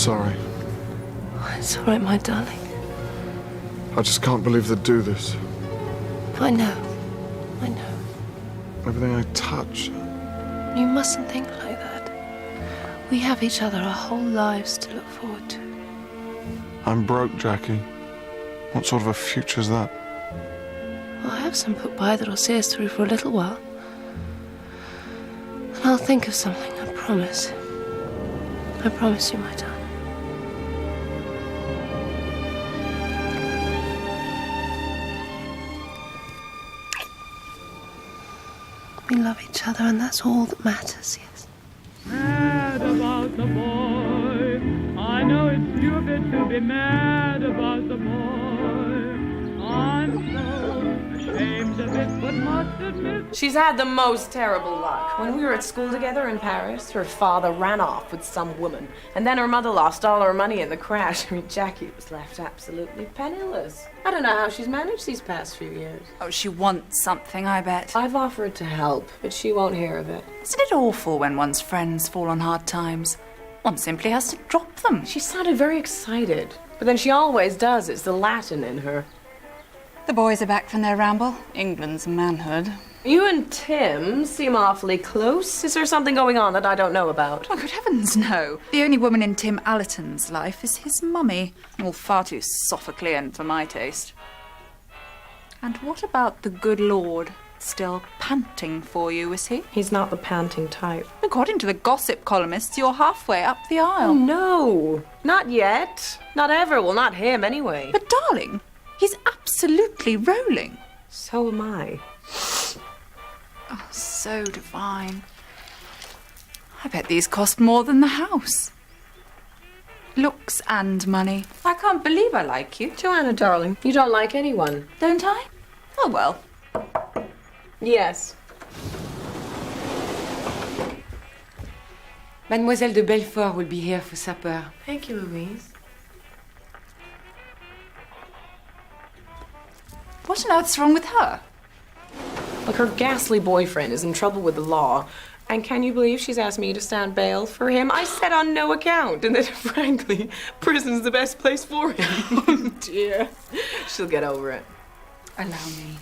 sorry. Oh, it's all right, my darling. I just can't believe they'd do this. I know. I know. Everything I touch. You mustn't think like that. We have each other our whole lives to look forward to. I'm broke, Jackie. What sort of a future's that? Well, I have some put by that'll see us through for a little while. And I'll think of something, I promise. I promise you, my darling. We love each other, and that's all that matters, yes. Mad about the boy. I know it's stupid to be mad about the boy. I'm so ashamed of it, but must admit. She's had the most terrible luck. When we were at school together in Paris, her father ran off with some woman, and then her mother lost all her money in the crash. I mean, Jackie was left absolutely penniless. I don't know how she's managed these past few years. Oh, she wants something, I bet. I've offered to help, but she won't hear of it. Isn't it awful when one's friends fall on hard times? One simply has to drop them. She sounded very excited, but then she always does. It's the Latin in her. The boys are back from their ramble. England's manhood. You and Tim seem awfully close. Is there something going on that I don't know about? Oh, good heavens, no. The only woman in Tim Allerton's life is his mummy. All far too Sophoclean for my taste. And what about the good Lord? Still panting for you, is he? He's not the panting type. According to the gossip columnists, you're halfway up the aisle. Oh, no. Not yet. Not ever. Well, not him, anyway. But, darling, he's absolutely rolling. So am I. Oh, so divine. I bet these cost more than the house. Looks and money. I can't believe I like you. Joanna, darling, you don't like anyone. Don't I? Oh, well. Yes. Mademoiselle de Belfort will be here for supper. Thank you, Louise. What on earth's wrong with her? Look, her ghastly boyfriend is in trouble with the law. And can you believe she's asked me to stand bail for him? I said on no account, and that, frankly, prison's the best place for him. Oh, dear. She'll get over it. Allow me.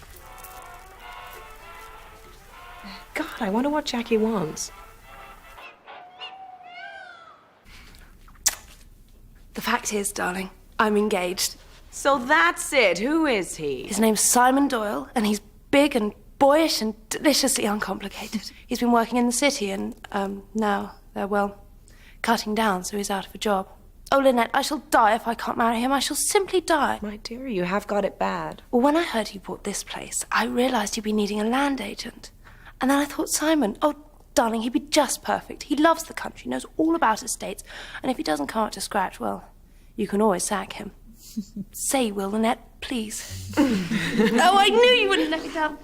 God, I wonder what Jackie wants. The fact is, darling, I'm engaged. So that's it. Who is he? His name's Simon Doyle, and he's big and boyish and deliciously uncomplicated. He's been working in the city, and now they're, well, cutting down, so he's out of a job. Oh, Lynette, I shall die if I can't marry him. I shall simply die. My dear, you have got it bad. Well, when I heard you bought this place, I realised you'd be needing a land agent. And then I thought, Simon, oh, darling, he'd be just perfect. He loves the country, knows all about estates, and if he doesn't come up to scratch, well, you can always sack him. Say you will, Lynette, please. Oh, I knew you wouldn't let me down.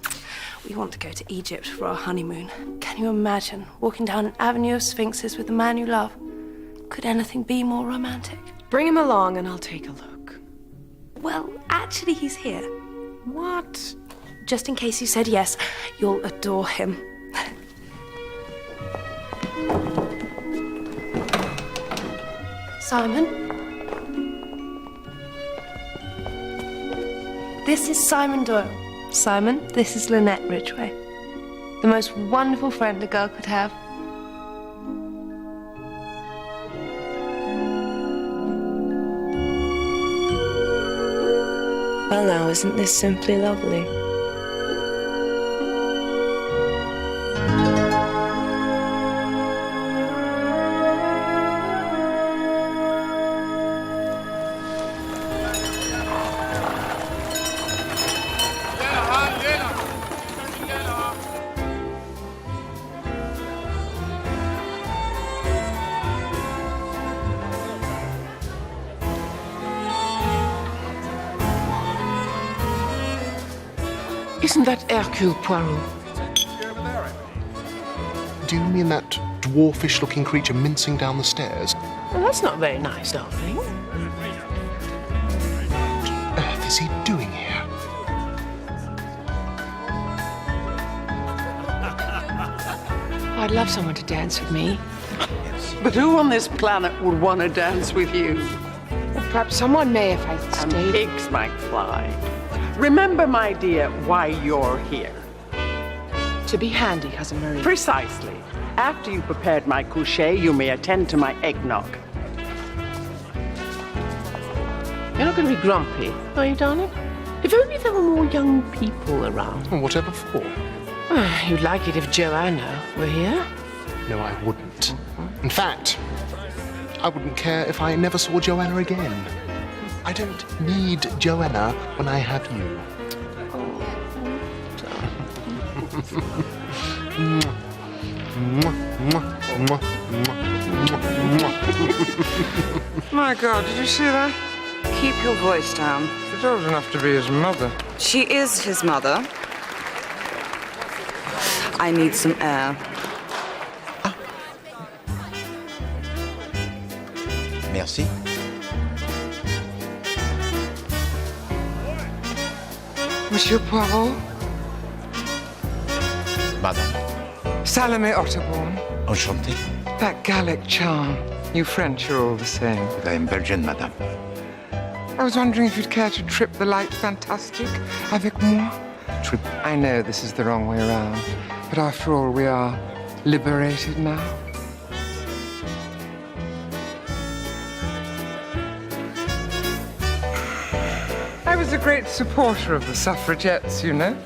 We want to go to Egypt for our honeymoon. Can you imagine walking down an avenue of sphinxes with the man you love? Could anything be more romantic? Bring him along and I'll take a look. Well, actually, he's here. What? Just in case you said yes, you'll adore him. Simon? This is Simon Doyle. Simon, this is Lynette Ridgway. The most wonderful friend a girl could have. Well, now, isn't this simply lovely? Isn't that Hercule Poirot? Do you mean that dwarfish-looking creature mincing down the stairs? Well, that's not very nice, darling. What on earth is he doing here? I'd love someone to dance with me. But who on this planet would want to dance with you? Well, perhaps someone may if I And stayed. pigs might fly. Remember, my dear, why you're here. To be handy, Cousin Marie. Precisely. After you've prepared my coucher, you may attend to my eggnog. You're not going to be grumpy, are you, darling? If only there were more young people around. Whatever for? You'd like it if Joanna were here? No, I wouldn't. In fact, I wouldn't care if I never saw Joanna again. I don't need Joanna when I have you. My God, did you see that? Keep your voice down. She's old enough to be his mother. She is his mother. I need some air. Merci. Monsieur Poirot? Madame. Salome Otterbourne. Enchanté. That Gallic charm. You French are all the same. I am Belgian, madame. I was wondering if you'd care to trip the light fantastic avec moi. Trip. I know this is the wrong way around, but after all, we are liberated now. I was a great supporter of the suffragettes, you know.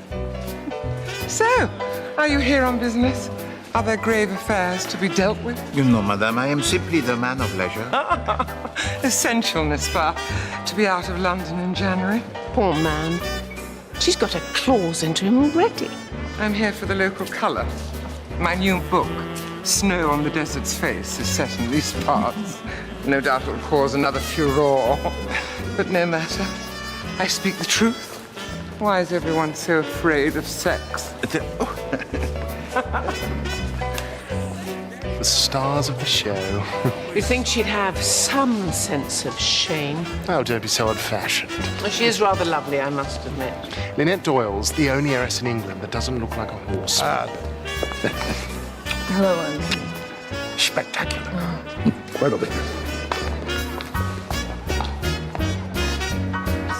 So, are you here on business? Are there grave affairs to be dealt with? You know, madame, I am simply the man of leisure. Essential, n'est-ce pas, to be out of London in January? Poor man. She's got her claws into him already. I'm here for the local colour. My new book, Snow on the Desert's Face, is set in these parts. No doubt it'll cause another furore. But no matter. I speak the truth. Why is everyone so afraid of sex? The stars of the show. You'd think she'd have some sense of shame. Oh, don't be so old-fashioned. Well, she is rather lovely, I must admit. Lynette Doyle's the only heiress in England that doesn't look like a horse. Hello, Andy. Spectacular. Incredible.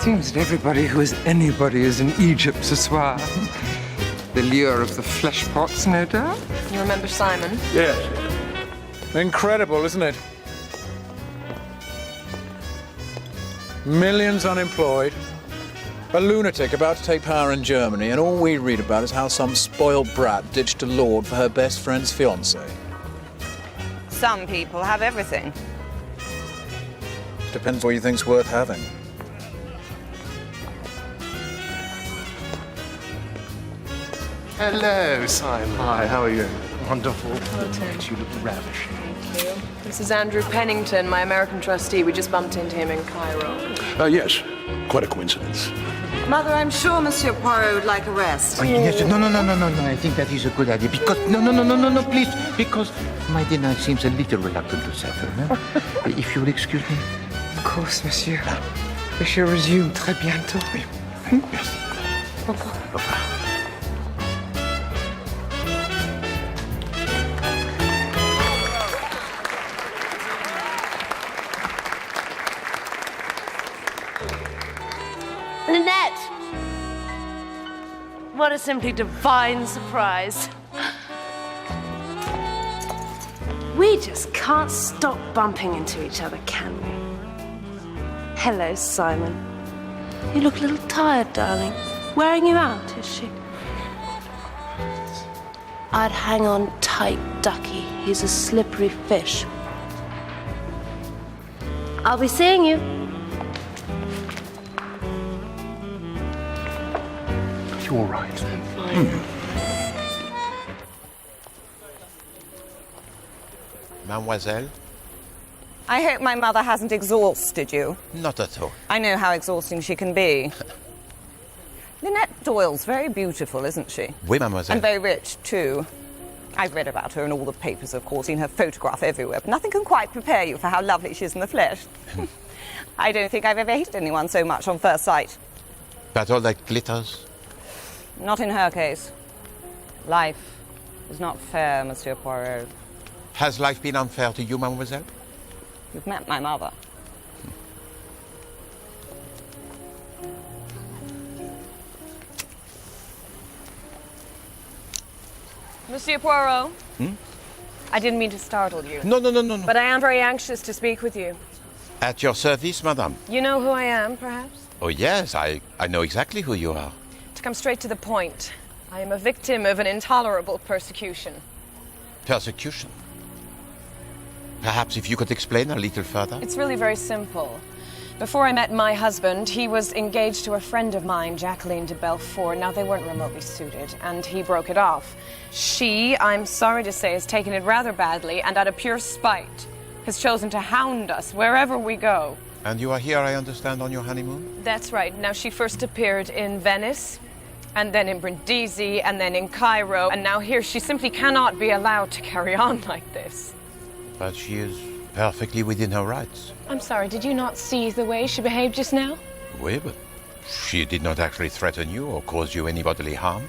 Seems that everybody who is anybody is in Egypt ce soir. The lure of the flesh pots, no doubt. You remember Simon? Yes. Incredible, isn't it? Millions unemployed, a lunatic about to take power in Germany, and all we read about is how some spoiled brat ditched a lord for her best friend's fiancé. Some people have everything. Depends what you think's worth having. Hello, Simon. Hi, how are you? Wonderful. You look ravishing. This is Andrew Pennington, my American trustee. We just bumped into him in Cairo. Yes. Quite a coincidence. Mother, I'm sure Monsieur Poirot would like a rest. Yes. No. I think that is a good idea. Because no, please. Because my dinner seems a little reluctant to settle. No? If you will excuse me. Of course, monsieur. We shall resume très bientôt. Merci. Au revoir. Au revoir. Lynette! What a simply divine surprise. We just can't stop bumping into each other, can we? Hello, Simon. You look a little tired, darling. Wearing you out, is she? I'd hang on tight, Ducky. He's a slippery fish. I'll be seeing you. You're all right. Mademoiselle? I hope my mother hasn't exhausted you. Not at all. I know how exhausting she can be. Lynette Doyle's very beautiful, isn't she? Oui, mademoiselle. And very rich, too. I've read about her in all the papers, of course, seen her photograph everywhere, but nothing can quite prepare you for how lovely she is in the flesh. I don't think I've ever hated anyone so much on first sight. But all that glitters? Not in her case. Life is not fair, Monsieur Poirot. Has life been unfair to you, mademoiselle? You've met my mother. Monsieur Poirot? I didn't mean to startle you. No. But I am very anxious to speak with you. At your service, madame. You know who I am, perhaps? Oh, yes, I know exactly who you are. To come straight to the point, I am a victim of an intolerable persecution. Persecution? Perhaps if you could explain a little further? It's really very simple. Before I met my husband, he was engaged to a friend of mine, Jacqueline de Belfort. Now, they weren't remotely suited, and he broke it off. She, I'm sorry to say, has taken it rather badly, and out of pure spite, has chosen to hound us wherever we go. And you are here, I understand, on your honeymoon? That's right. Now, she first appeared in Venice, and then in Brindisi, and then in Cairo, and now here. She simply cannot be allowed to carry on like this. But she is perfectly within her rights. I'm sorry, did you not see the way she behaved just now? Oui, but she did not actually threaten you or cause you any bodily harm.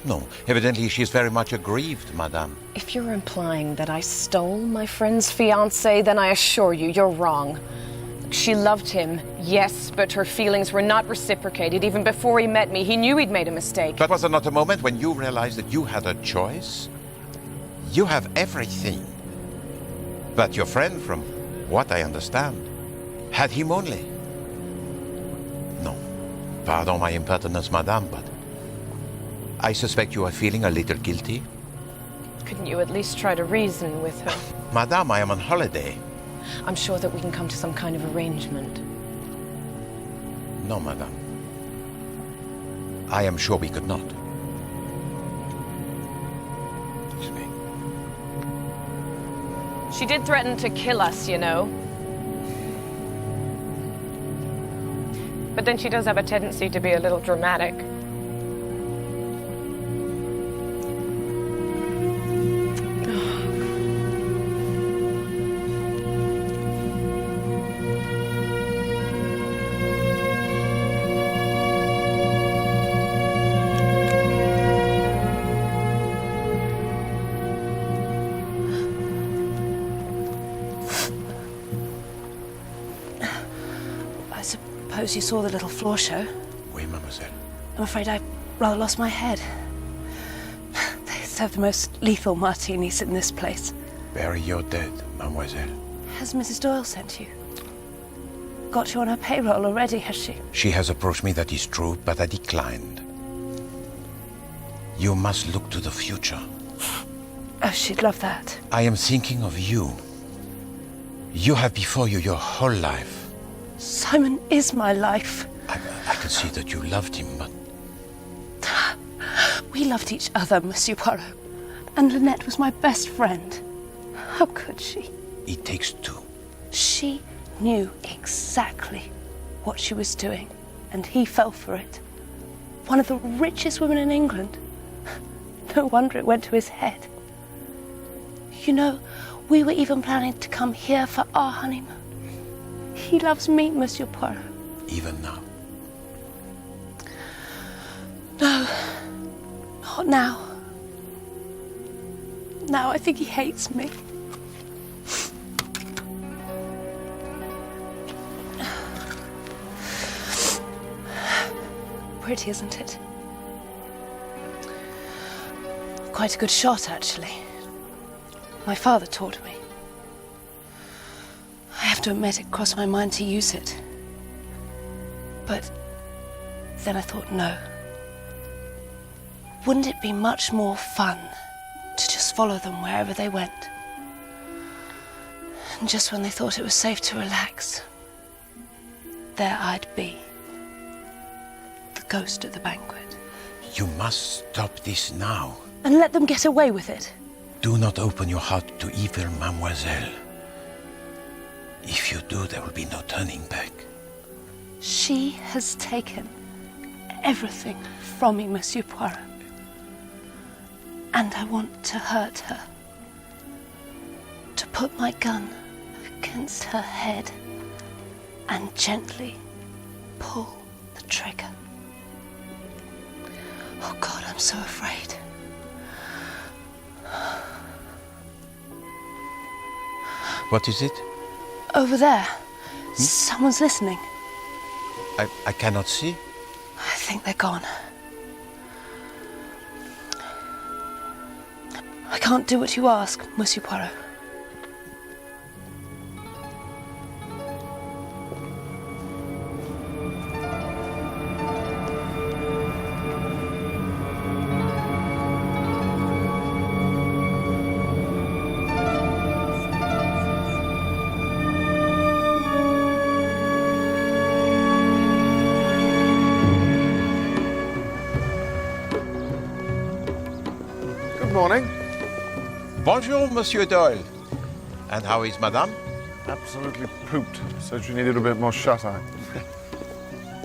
No, evidently she is very much aggrieved, madame. If you're implying that I stole my friend's fiancé, then I assure you, you're wrong. She loved him, yes, but her feelings were not reciprocated. Even before he met me, he knew he'd made a mistake. But was there not a moment when you realized that you had a choice? You have everything. But your friend, from what I understand, had him only. No, pardon my impertinence, madame, but I suspect you are feeling a little guilty. Couldn't you at least try to reason with her? Madame, I am on holiday. I'm sure that we can come to some kind of arrangement. No, madame. I am sure we could not. She did threaten to kill us, you know. But then she does have a tendency to be a little dramatic. Suppose you saw the little floor show. Oui, mademoiselle. I'm afraid I rather lost my head. They serve the most lethal martinis in this place. Bury your dead, mademoiselle. Has Mrs. Doyle sent you? Got you on her payroll already, has she? She has approached me, that is true, but I declined. You must look to the future. Oh, she'd love that. I am thinking of you. You have before you your whole life. Simon is my life. I can see that you loved him, but... We loved each other, Monsieur Poirot. And Lynette was my best friend. How could she? It takes two. She knew exactly what she was doing, and he fell for it. One of the richest women in England. No wonder it went to his head. You know, we were even planning to come here for our honeymoon. He loves me, Monsieur Poirot. Even now? No, not now. Now I think he hates me. Pretty, isn't it? Quite a good shot, actually. My father taught me. I have to admit, it crossed my mind to use it. But then I thought, no. Wouldn't it be much more fun to just follow them wherever they went? And just when they thought it was safe to relax, there I'd be. The ghost at the banquet. You must stop this now. And let them get away with it. Do not open your heart to evil, mademoiselle. If you do, there will be no turning back. She has taken everything from me, Monsieur Poirot. And I want to hurt her. To put my gun against her head and gently pull the trigger. Oh God, I'm so afraid. What is it? Over there. Someone's listening. I cannot see. I think they're gone. I can't do what you ask, Monsieur Poirot. Good morning. Bonjour, Monsieur Doyle. And how is Madame? Absolutely pooped. Said she needed a bit more shut-eye.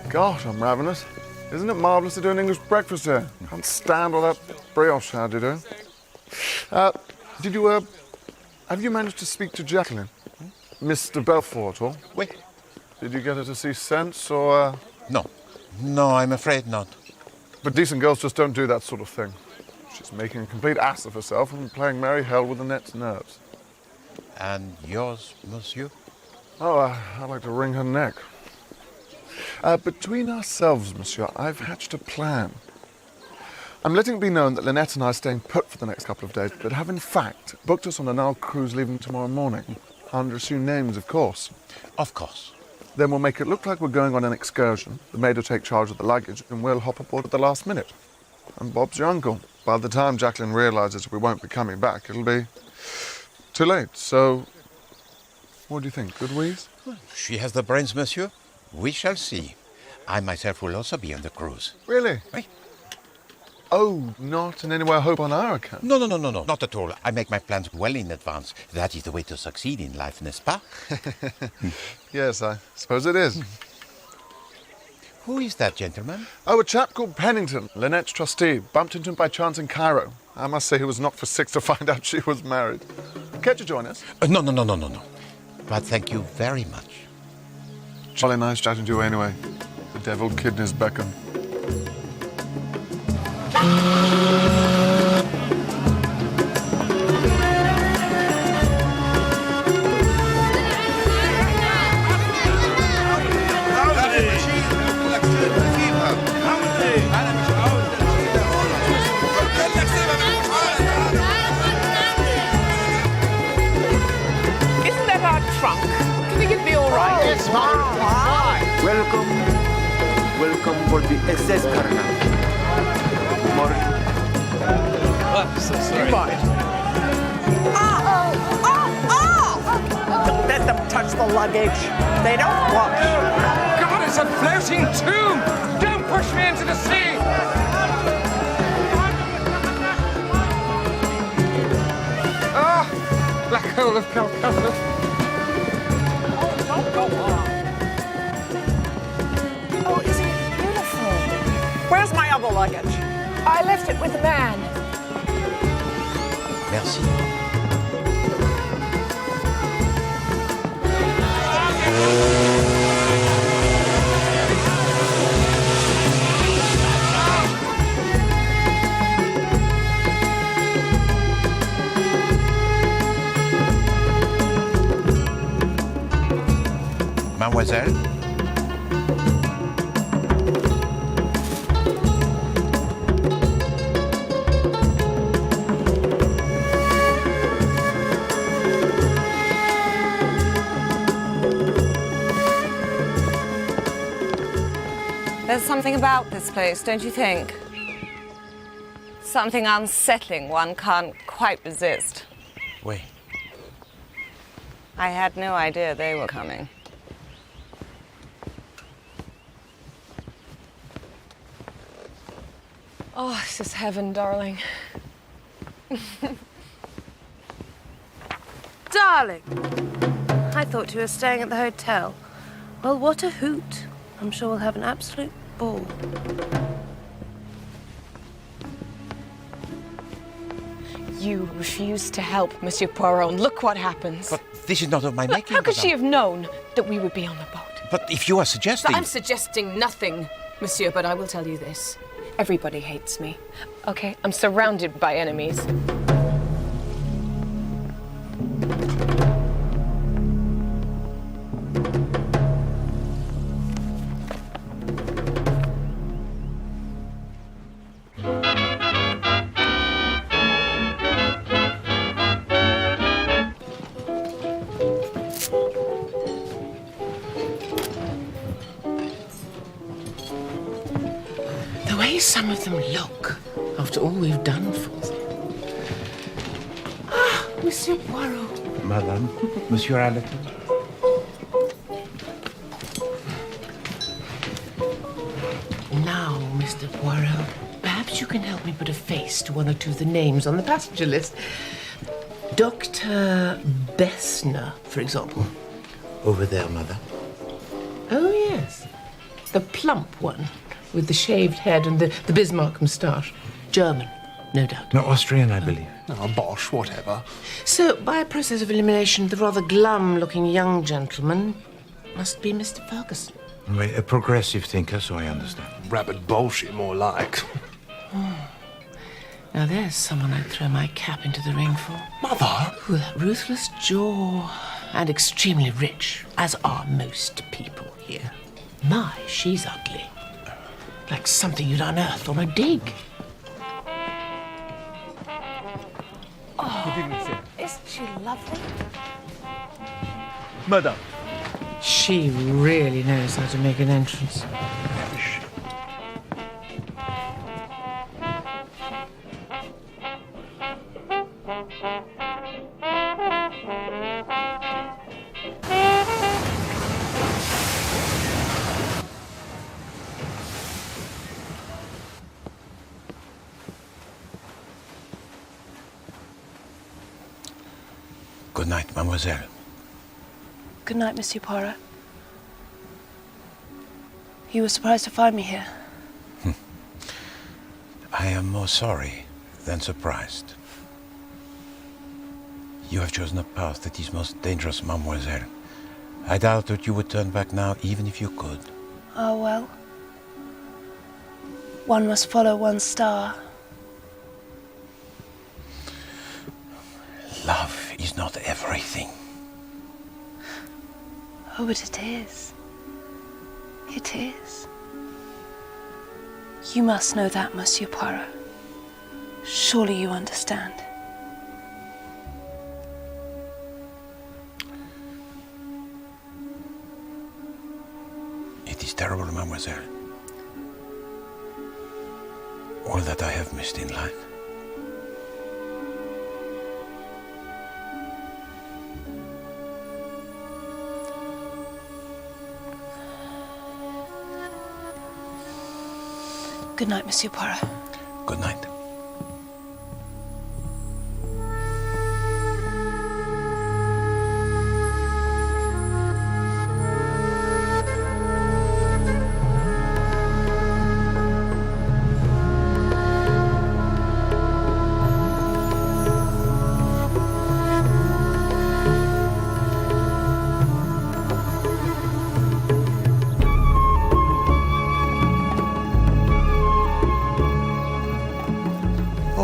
God, I'm ravenous. Isn't it marvellous to do an English breakfast here? Can't stand all that brioche how do you do? Have you managed to speak to Jacqueline? Mr. Belfort at all? Oui. Did you get her to see sense, or...? No. No, I'm afraid not. But decent girls just don't do that sort of thing. She's making a complete ass of herself and playing merry hell with Annette's nerves. And yours, Monsieur? Oh, I'd like to wring her neck. Between ourselves, Monsieur, I've hatched a plan. I'm letting it be known that Lynette and I are staying put for the next couple of days, but have in fact booked us on an Nile cruise leaving tomorrow morning. Under assumed names, of course. Of course. Then we'll make it look like we're going on an excursion. The maid will take charge of the luggage, and we'll hop aboard at the last minute. And Bob's your uncle. By the time Jacqueline realises we won't be coming back, it'll be too late. So, what do you think? Good wheeze? She has the brains, Monsieur. We shall see. I myself will also be on the cruise. Really? Oui. Oh, not in any way a hope on our account? No, not at all. I make my plans well in advance. That is the way to succeed in life, n'est-ce pas? Yes, I suppose it is. Who is that gentleman? Oh, a chap called Pennington, Lynette's trustee. Bumped into him by chance in Cairo. I must say he was knocked for six to find out she was married. Care to join us? No. But thank you very much. Jolly nice chatting to you anyway. The devil kid in his beacon. Isn't that our trunk? Can you get me all right? Yes, ma'am. Welcome for the SS Carnival. Oh, so sorry. You mind? Don't let them touch the luggage. They don't wash. God, it's a floating tomb! Don't push me into the sea! Ah, black hole of Calcutta. Oh, don't go on. Oh, isn't it beautiful? Where's my other luggage? I left it with the man. Merci. Mademoiselle? There's something about this place, don't you think? Something unsettling one can't quite resist. Oui. I had no idea they were coming. Oh, this is heaven, darling. Darling, I thought you were staying at the hotel. Well, what a hoot. I'm sure we'll have an absolute ball. You refused to help, Monsieur Poirot, and look what happens. But this is not of my making. How could she have known that we would be on the boat? But if you are suggesting... I'm suggesting nothing, Monsieur, but I will tell you this. Everybody hates me. Okay? I'm surrounded by enemies. way some of them look after all we've done for them. Ah, Monsieur Poirot. Madame, Monsieur Allerton. Now, Mr. Poirot, perhaps you can help me put a face to one or two of the names on the passenger list. Dr. Bessner, for example. Over there, Mother. Oh, yes. The plump one with the shaved head and the Bismarck moustache. German, no doubt. No, Austrian, I believe. Oh, bosh, whatever. So, by a process of elimination, the rather glum-looking young gentleman must be Mr. Ferguson. A progressive thinker, so I understand. Rabid bullshit, more like. Now, there's someone I'd throw my cap into the ring for. Mother? Ooh, that ruthless jaw. And extremely rich, as are most people here. My, she's ugly. Like something you'd unearth on a dig. Oh, isn't she lovely? Madame. She really knows how to make an entrance. Good night, mademoiselle. Good night, Monsieur Poirot. You were surprised to find me here. I am more sorry than surprised. You have chosen a path that is most dangerous, mademoiselle. I doubt that you would turn back now, even if you could. Oh, well. One must follow one's star. Love is not everything. Oh, but it is. It is. You must know that, Monsieur Poirot. Surely you understand. It is terrible, mademoiselle. All that I have missed in life. Good night, Monsieur Poirot. Good night.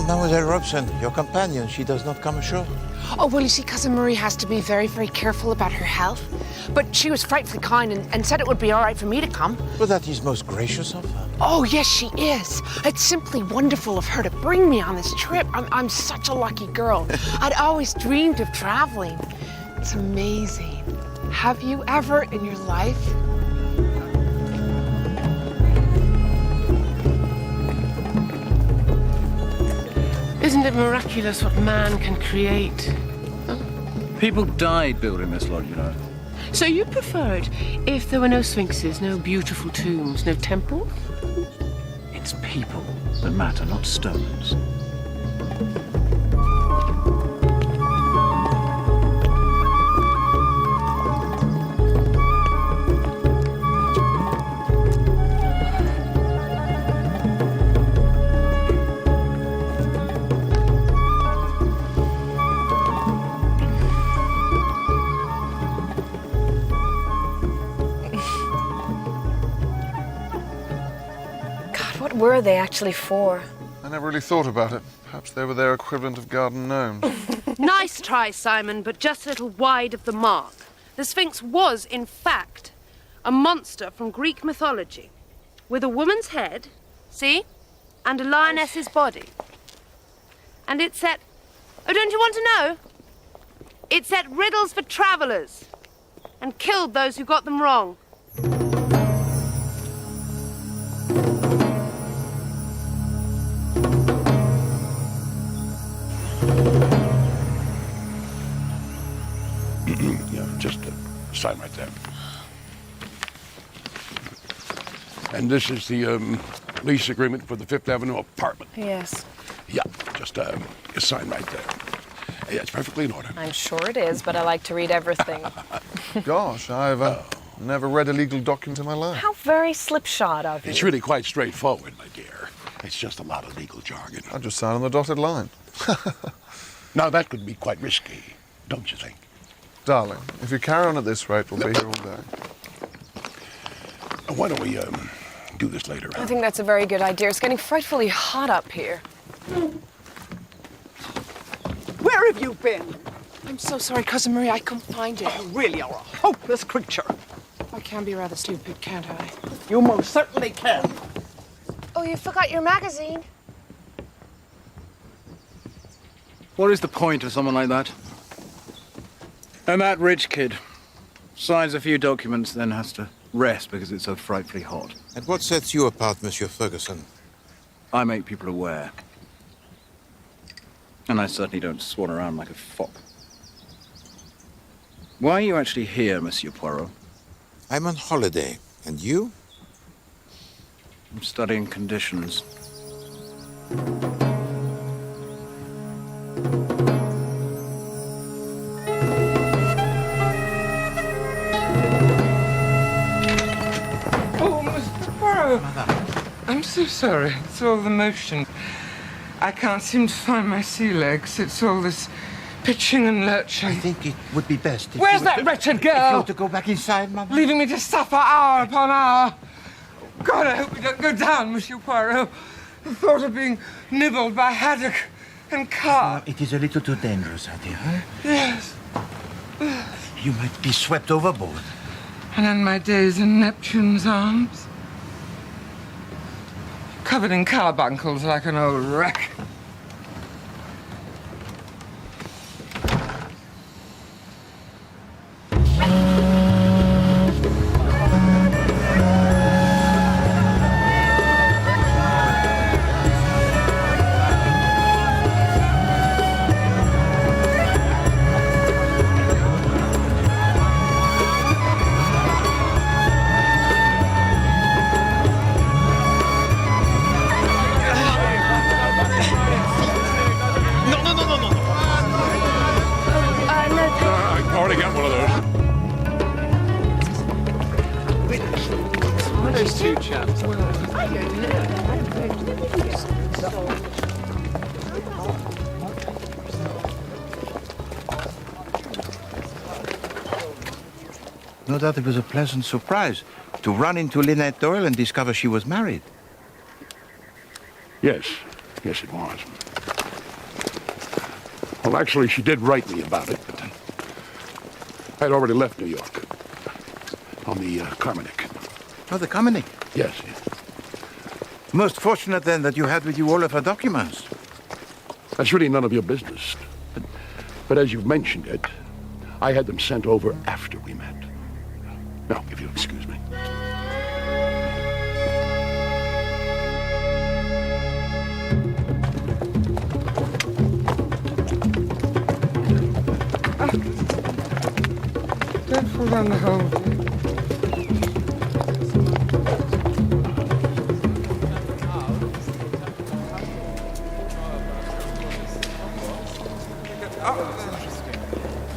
Mademoiselle Robson, your companion, she does not come ashore. Oh, well, you see, Cousin Marie has to be very, very careful about her health. But she was frightfully kind and said it would be all right for me to come. Well, that is most gracious of her. Oh, yes, she is. It's simply wonderful of her to bring me on this trip. I'm such a lucky girl. I'd always dreamed of traveling. It's amazing. Have you ever in your life? Isn't it miraculous what man can create? Huh? People died building this lot, you know. So you preferred if there were no sphinxes, no beautiful tombs, no temples? It's people that matter, not stones. What were they actually for? I never really thought about it. Perhaps they were their equivalent of garden gnomes. Nice try, Simon, but just a little wide of the mark. The Sphinx was, in fact, a monster from Greek mythology, with a woman's head, see, and a lioness's body. And it set... Oh, don't you want to know? It set riddles for travellers and killed those who got them wrong. And this is the lease agreement for the Fifth Avenue apartment. Yes. Yeah, just sign right there. Yeah, it's perfectly in order. I'm sure it is, but I like to read everything. Gosh, I've never read a legal document in my life. How very slipshod of you. It's really quite straightforward, my dear. It's just a lot of legal jargon. I just sign on the dotted line. Now, that could be quite risky, don't you think? Darling, if you carry on at this rate, we'll be here all day. Why don't we do this later? I think that's a very good idea. It's getting frightfully hot up here. Where have you been? I'm so sorry, Cousin Marie. I couldn't find it. You really are a hopeless creature. I can be rather stupid, can't I? You most certainly can. Oh, you forgot your magazine. What is the point of someone like that? And that rich kid signs a few documents, then has to rest because it's so frightfully hot. And what sets you apart, Monsieur Ferguson? I make people aware. And I certainly don't swan around like a fop. Why are you actually here, Monsieur Poirot? I'm on holiday. And you? I'm studying conditions. Oh, Mr. Poirot. I'm so sorry. It's all the motion. I can't seem to find my sea legs. It's all this pitching and lurching. I think it would be best if Where's that wretched girl? If you were to go back inside, Mother. Leaving me to suffer hour upon hour. God, I hope we don't go down, Monsieur Poirot. The thought of being nibbled by haddock and carp. It is a little too dangerous, I dear. Huh? Yes. You might be swept overboard. And end my days in Neptune's arms. Covered in carbuncles like an old wreck. No doubt it was a pleasant surprise to run into Lynette Doyle and discover she was married. Yes. Yes, it was. Well, actually, she did write me about it, but I had already left New York on the Carminic. Oh, the Carminic? Yes. Most fortunate, then, that you had with you all of her documents. That's really none of your business. But as you've mentioned it, I had them sent over after we met. Now, if you'll excuse me. Don't fall down the hole.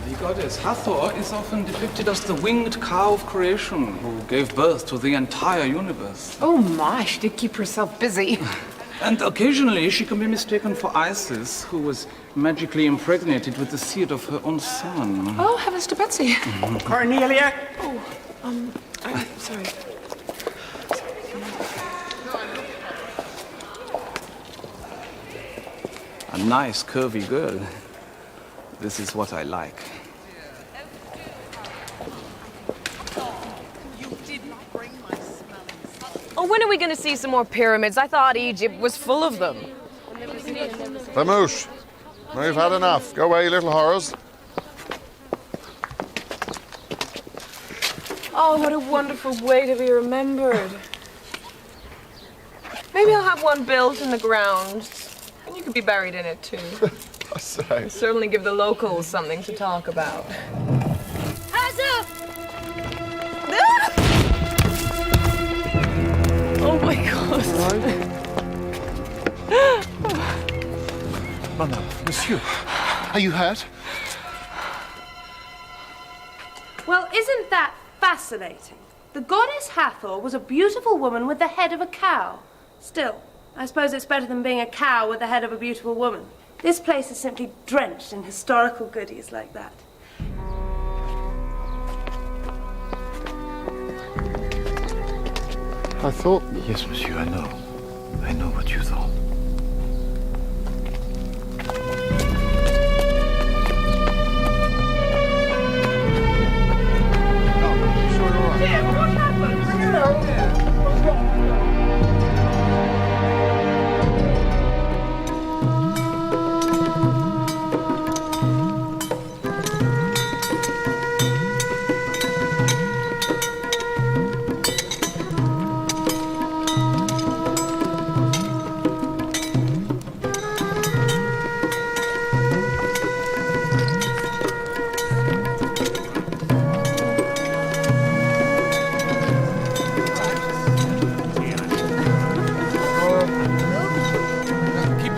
The goddess Hathor is often depicted as the winged cow of creation who gave birth to the entire universe. Oh my, she did keep herself busy. And occasionally she can be mistaken for Isis, who was magically impregnated with the seed of her own son. Oh, heavens to Betsy. Cornelia! Oh, I'm sorry. A nice, curvy girl. This is what I like. Oh, when are we going to see some more pyramids? I thought Egypt was full of them. Famouche, we've had enough. Go away, you little horrors. Oh, what a wonderful way to be remembered. Maybe I'll have one built in the ground. And you could be buried in it, too. Say. Certainly give the locals something to talk about. Hands up! Monsieur, are you hurt? Well, isn't that fascinating? The goddess Hathor was a beautiful woman with the head of a cow. Still, I suppose it's better than being a cow with the head of a beautiful woman. This place is simply drenched in historical goodies like that. I thought... Yes, monsieur, I know. I know what you thought. Jim, what happened?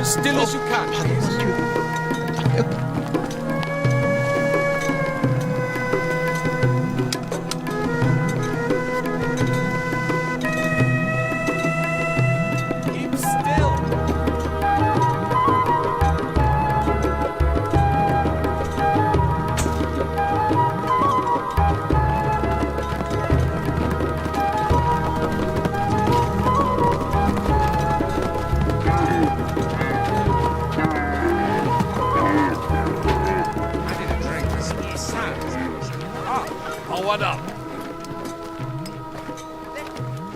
Still as you can, please. Keep still.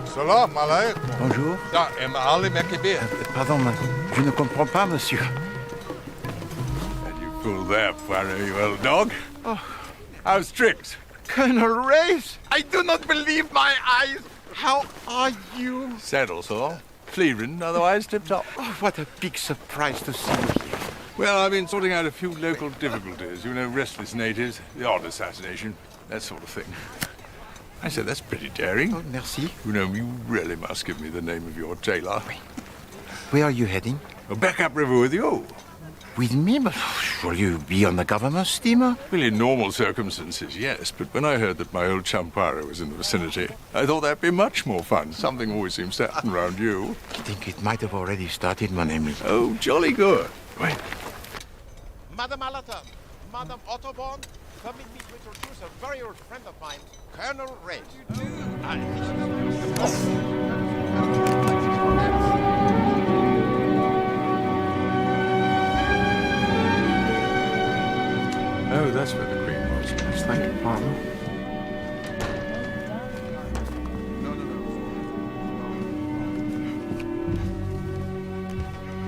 Salam alaikum. Bonjour. Pardon, je ne comprends pas, monsieur. And you pulled there, Poaro, you old dog. Oh, how's tricks? Colonel Race, I do not believe my eyes. How are you? Saddle sore, flea-ridden, otherwise tip-top. Oh, what a big surprise to see you here. Well, I've been sorting out a few local difficulties. You know, restless natives, the odd assassination, that sort of thing. I said, that's pretty daring. Oh, merci. You know, you really must give me the name of your tailor. Where are you heading? Well, back upriver with you. With me? But will you be on the government steamer? Well, in normal circumstances, yes. But when I heard that my old chum Poaro was in the vicinity, I thought that'd be much more fun. Something always seems to happen around you. I think it might have already started, mon ami. Oh, jolly good. Wait. Madame Alata, Madame Autobahn, permit me to introduce a very old friend of mine, Colonel Ray. Oh, that's where the Queen was. Yes, thank you, pardon.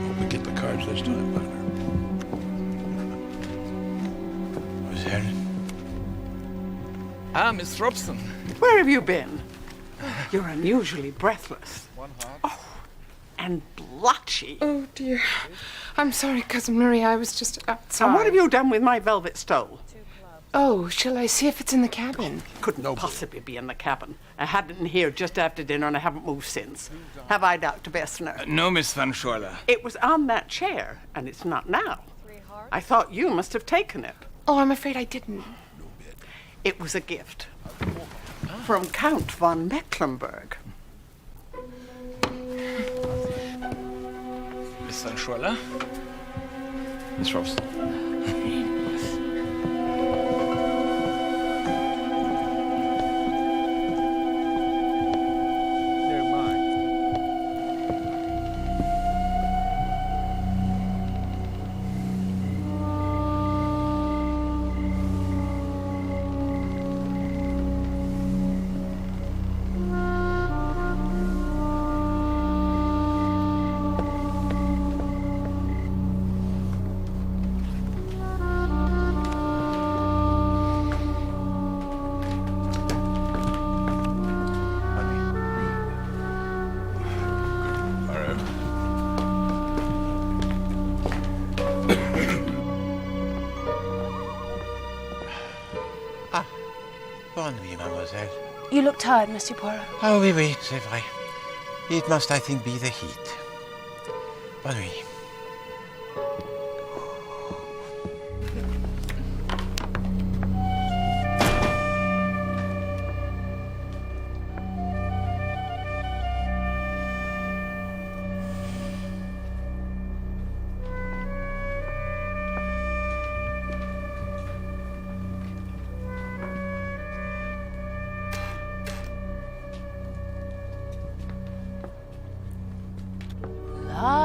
Hope we get the cards this time, partner. Who's there? Ah, Miss Robson. Where have you been? You're unusually breathless. Oh, and blotchy. Oh, dear. I'm sorry, Cousin Marie. I was just outside. And what have you done with my velvet stole? Oh, shall I see if it's in the cabin? Couldn't possibly be in the cabin. I had it in here just after dinner and I haven't moved since. Have I, Dr. Bessner? No, Miss Van Schuyler. It was on that chair, and it's not now. I thought you must have taken it. Oh, I'm afraid I didn't. It was a gift. From Count von Mecklenburg. Miss Van Schuyler? Miss Robson? Bonne nuit, mademoiselle. You look tired, Monsieur Poirot. Oh, oui, oui, c'est vrai. It must, I think, be the heat. Bonne nuit.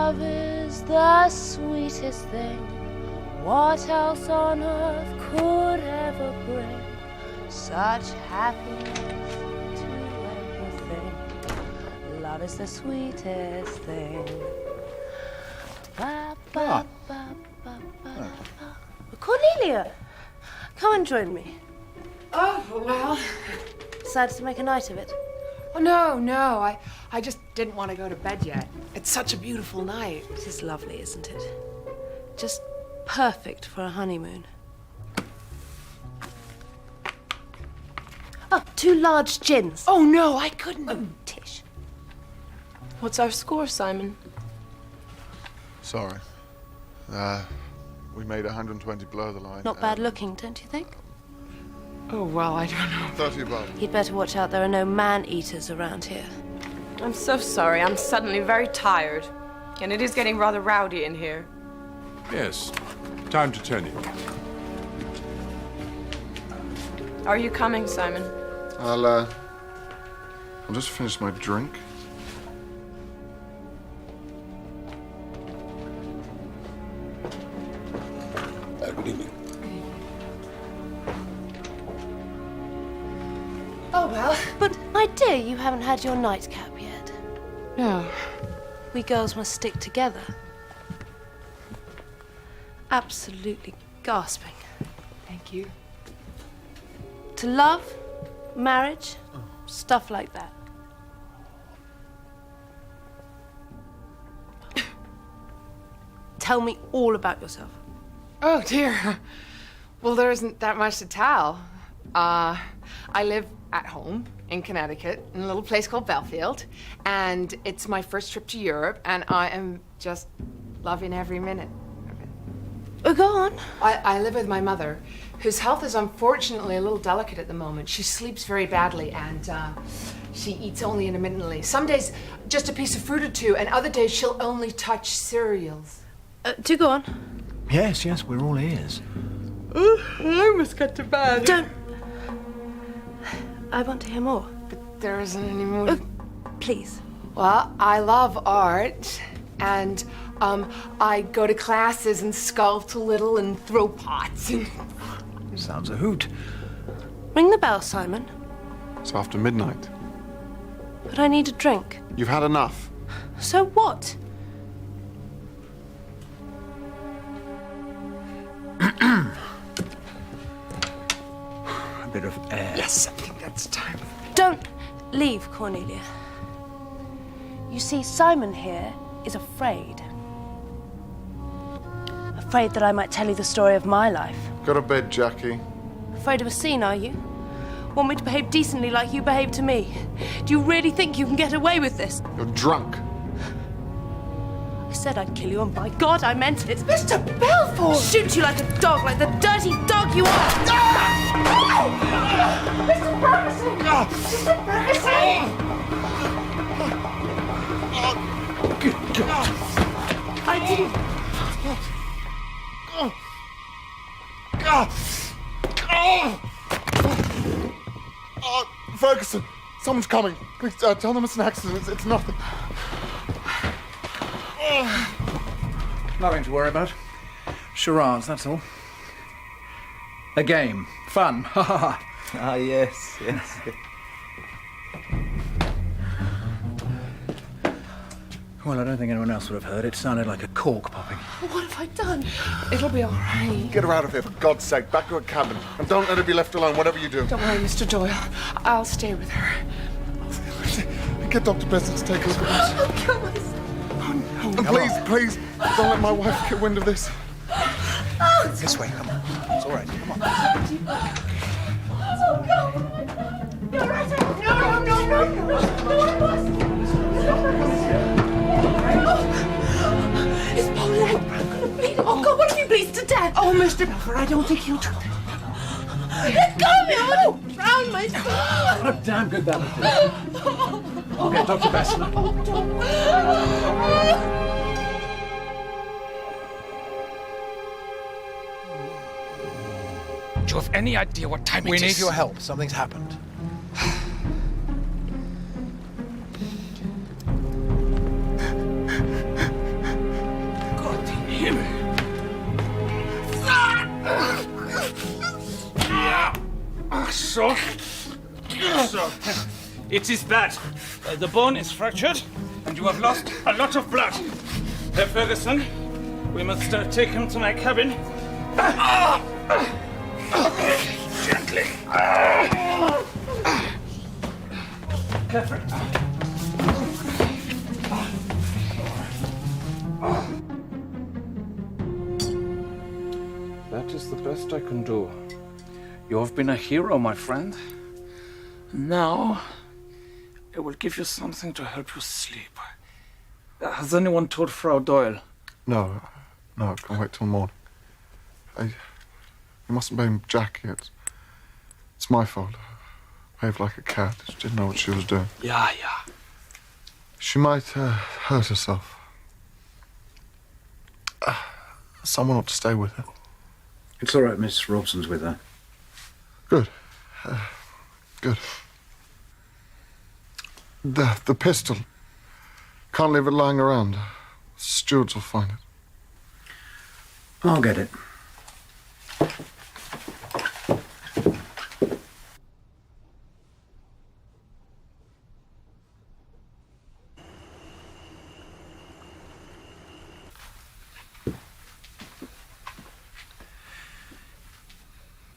Love is the sweetest thing. What else on earth could ever bring such happiness to everything? Love is the sweetest thing. Ba, ba, ba, ba, ba, ba. Cornelia, come and join me. Oh, well. Decided to make a night of it? Oh, no. I just didn't want to go to bed yet. It's such a beautiful night. It is lovely, isn't it? Just perfect for a honeymoon. Oh, 2 large gins. Oh, no, I couldn't. Oh, Tish. What's our score, Simon? Sorry. We made 120 below the line. Not bad looking, don't you think? Oh, well, I don't know. 30 above. You'd better watch out. There are no man-eaters around here. I'm so sorry. I'm suddenly very tired. And it is getting rather rowdy in here. Yes. Time to turn in. Are you coming, Simon? I'll just finish my drink. Good evening. Oh, well. But, my dear, you haven't had your nightcap yet. No. We girls must stick together. Absolutely gasping. Thank you. To love, marriage, stuff like that. Tell me all about yourself. Oh, dear. Well, there isn't that much to tell. I live at home in Connecticut in a little place called Belfield, and it's my first trip to Europe, and I am just loving every minute of it. Oh, go on. I live with my mother, whose health is unfortunately a little delicate at the moment. She sleeps very badly, and she eats only intermittently. Some days, just a piece of fruit or 2, and other days she'll only touch cereals. Do go on. Yes, we're all ears. I must get to bed. Don't. I want to hear more. But there isn't any more. Please. Well, I love art, and I go to classes and sculpt a little and throw pots. And... Sounds a hoot. Ring the bell, Simon. It's after midnight. But I need a drink. You've had enough. So what? A bit of air. Yes, I think that's time. Don't leave, Cornelia. You see, Simon here is afraid. Afraid that I might tell you the story of my life. Go to bed, Jackie. Afraid of a scene, are you? Want me to behave decently like you behaved to me? Do you really think you can get away with this? You're drunk. I said I'd kill you, and by God, I meant it. Mr. Belfort! Shoot you like a dog, like the dirty dog you are! Mr. Ferguson! Mr. Ferguson! Good God! I didn't... Ferguson, someone's coming. Please tell them it's an accident. It's nothing. Nothing to worry about. Charades, that's all. A game. Fun. Ha ha ha. Ah, yes. Well, I don't think anyone else would have heard. It sounded like a cork popping. What have I done? It'll be all right. Get her out of here, for God's sake. Back to her cabin. And don't let her be left alone, whatever you do. Don't worry, Mr. Doyle. I'll stay with her. Get Dr. Besson to take a look at this. I'll kill myself. And please, don't let my wife get wind of this. This way, come on. It's all right, come on. Oh, God. You're right. No. His poor leg. I'm gonna bleed. Oh, God, what if he bleeds to death? Oh, Mr. Belfort, I don't think he'll do that. Let go of me. I want to drown myself. What a damn good that would be. Okay, Dr. Besson. Do you have any idea what time it is? We need your help. Something's happened. It is bad. The bone is fractured, and you have lost a lot of blood. Herr Ferguson, we must take him to my cabin. Gently. Careful. That is the best I can do. You have been a hero, my friend. Now, I will give you something to help you sleep. Has anyone told Frau Doyle? No, I can't wait till morning. You mustn't blame Jackie. It's my fault. I behaved like a cat. She didn't know what she was doing. Yeah. She might hurt herself. Someone ought to stay with her. It's all right, Miss Robson's with her. Good. Good. The pistol. Can't leave it lying around. Stewards will find it. I'll get it.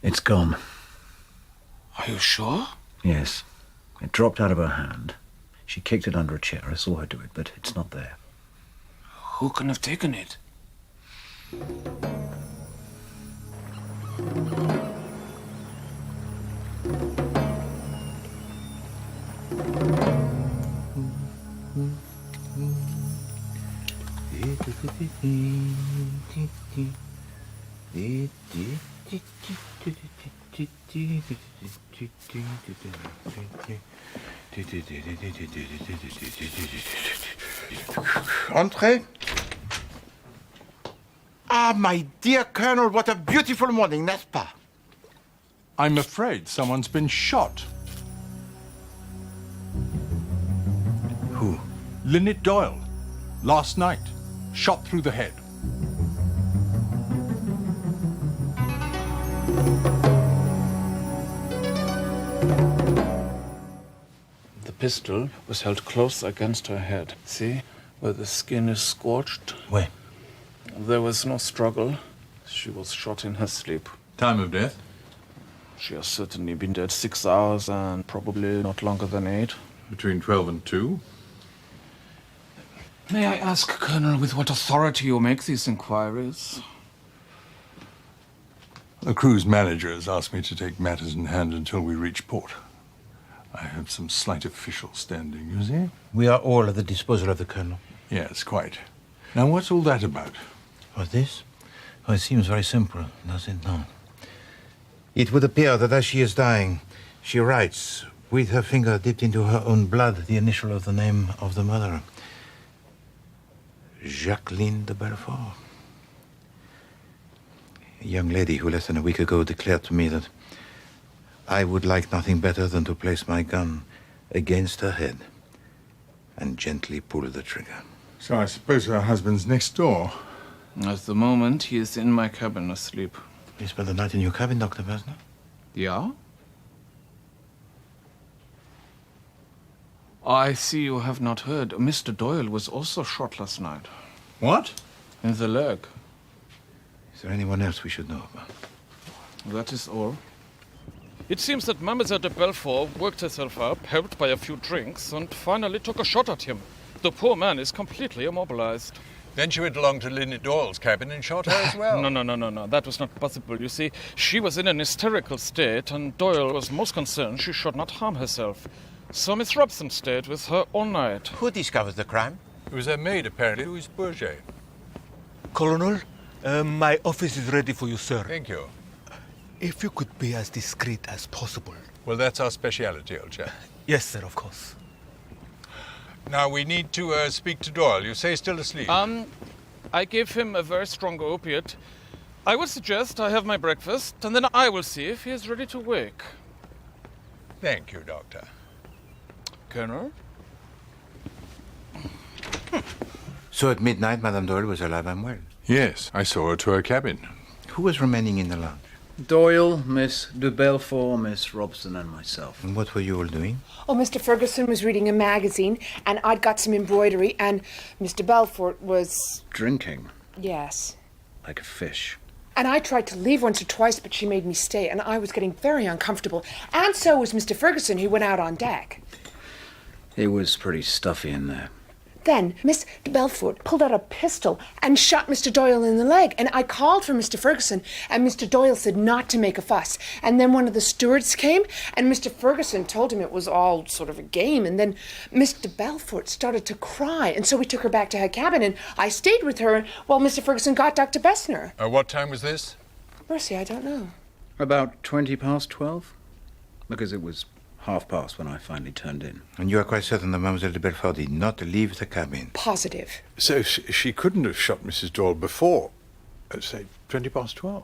It's gone. Are you sure? Yes. It dropped out of her hand. She kicked it under a chair. I saw her do it, but it's not there. Who can have taken it? Entrez. Ah, my dear Colonel, what a beautiful morning, n'est-ce pas? I'm afraid someone's been shot. Who? Linnet Doyle. Last night. Shot through the head. The pistol was held close against her head. See? Where the skin is scorched. Where? There was no struggle. She was shot in her sleep. Time of death? She has certainly been dead 6 hours and probably not longer than 8. Between 12 and 2. May I ask, Colonel, with what authority you make these inquiries? The cruise manager has asked me to take matters in hand until we reach port. I have some slight official standing, you see? We are all at the disposal of the Colonel. Yes, quite. Now, what's all that about? What, this? Oh, it seems very simple, does it not? It would appear that as she is dying, she writes, with her finger dipped into her own blood, the initial of the name of the murderer. Jacqueline de Belfort. A young lady who less than a week ago declared to me that I would like nothing better than to place my gun against her head and gently pull the trigger. So I suppose her husband's next door. At the moment, he is in my cabin asleep. You spent the night in your cabin, Dr. Wessner? Yeah? I see you have not heard. Mr. Doyle was also shot last night. What? In the leg. Is there anyone else we should know about? That is all. It seems that Mademoiselle de Belfort worked herself up, helped by a few drinks, and finally took a shot at him. The poor man is completely immobilized. Then she went along to Linnet Doyle's cabin and shot her as well. No. That was not possible. You see, she was in an hysterical state, and Doyle was most concerned she should not harm herself. So Miss Robson stayed with her all night. Who discovered the crime? It was her maid, apparently, Louise Bourget. Colonel, my office is ready for you, sir. Thank you. If you could be as discreet as possible. Well, that's our speciality, old chap. Yes, sir, of course. Now, we need to speak to Doyle. You say still asleep? I gave him a very strong opiate. I would suggest I have my breakfast, and then I will see if he is ready to wake. Thank you, Doctor. Colonel? So at midnight, Madame Doyle was alive and well? Yes, I saw her to her cabin. Who was remaining in the lounge? Doyle, Miss de Belfort, Miss Robson, and myself. And what were you all doing? Oh, Mr. Ferguson was reading a magazine, and I'd got some embroidery, and Mr. Belfort was... Drinking. Yes. Like a fish. And I tried to leave once or twice, but she made me stay, and I was getting very uncomfortable. And so was Mr. Ferguson, who went out on deck. It was pretty stuffy in there. Then Miss de Belfort pulled out a pistol and shot Mr. Doyle in the leg. And I called for Mr. Ferguson, and Mr. Doyle said not to make a fuss. And then one of the stewards came, and Mr. Ferguson told him it was all sort of a game. And then Miss de Belfort started to cry, and so we took her back to her cabin, and I stayed with her while Mr. Ferguson got Dr. Bessner. What time was this? Mercy, I don't know. About 12:20, because it was 12:30 when I finally turned in. And you are quite certain that Mademoiselle de Belfort did not leave the cabin? Positive. So she couldn't have shot Mrs. Doyle before, say, 12:20.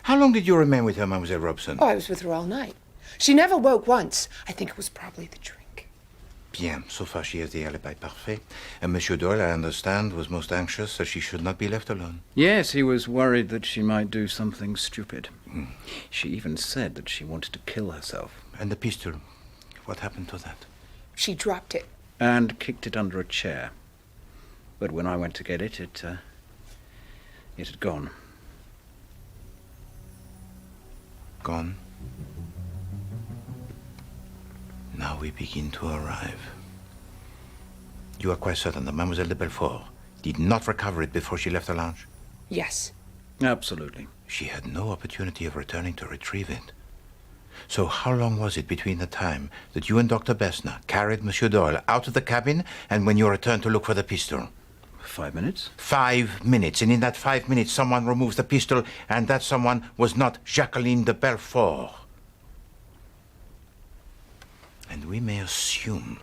How long did you remain with her, Mademoiselle Robson? Oh, I was with her all night. She never woke once. I think it was probably the drink. Bien, so far she has the alibi parfait. And Monsieur Doyle, I understand, was most anxious that she should not be left alone. Yes, he was worried that she might do something stupid. She even said that she wanted to kill herself. And the pistol, what happened to that? She dropped it. And kicked it under a chair. But when I went to get it, it had gone. Gone? Now we begin to arrive. You are quite certain that Mademoiselle de Belfort did not recover it before she left the lounge? Yes. Absolutely. She had no opportunity of returning to retrieve it. So how long was it between the time that you and Dr. Bessner carried Monsieur Doyle out of the cabin and when you returned to look for the pistol? 5 minutes. 5 minutes. And in that 5 minutes, someone removes the pistol, and that someone was not Jacqueline de Belfort. And we may assume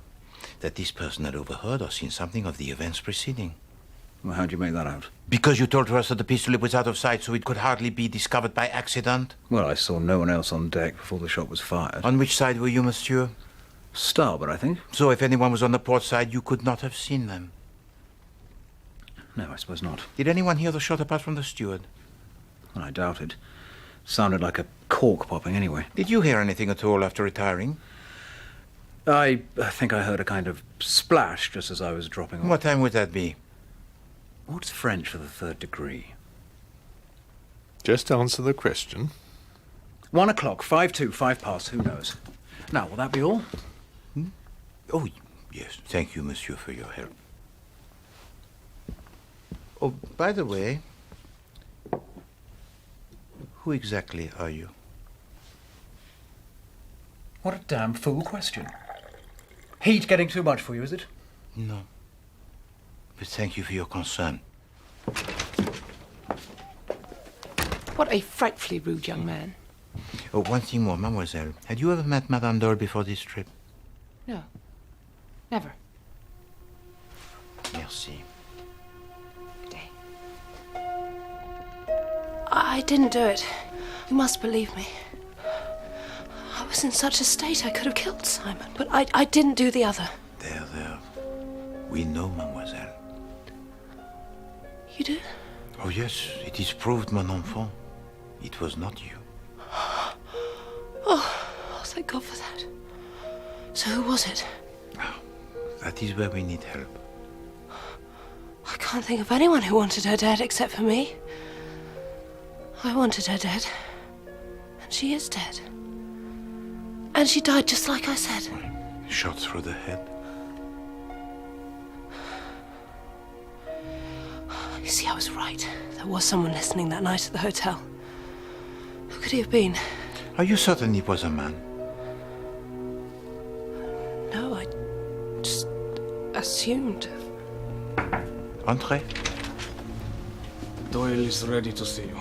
that this person had overheard or seen something of the events preceding. Well, how'd you make that out? Because you told us that the pistol was out of sight, so it could hardly be discovered by accident. Well, I saw no one else on deck before the shot was fired. On which side were you, monsieur? Starboard, I think. So if anyone was on the port side, you could not have seen them? No, I suppose not. Did anyone hear the shot apart from the steward? Well, I doubt it. Sounded like a cork popping anyway. Did you hear anything at all after retiring? I think I heard a kind of splash just as I was dropping off. What time would that be? What's French for the 3rd degree? Just answer the question. 1 o'clock, 5 past, who knows? Now, will that be all? Oh, yes. Thank you, monsieur, for your help. Oh, by the way, who exactly are you? What a damn fool question. Heat getting too much for you, is it? No. But thank you for your concern. What a frightfully rude young man. Oh, one thing more, mademoiselle. Had you ever met Madame Doyle before this trip? No. Never. Merci. I didn't do it. You must believe me. I was in such a state I could have killed Simon. But I didn't do the other. There. We know, mademoiselle. You do? Oh, yes. It is proved, mon enfant. It was not you. Oh, thank God for that. So who was it? That is where we need help. I can't think of anyone who wanted her dead except for me. I wanted her dead. And she is dead. And she died just like I said. Shot through the head. You see, I was right. There was someone listening that night at the hotel. Who could he have been? Are you certain it was a man? No, I just assumed. Entrez. Doyle is ready to see you.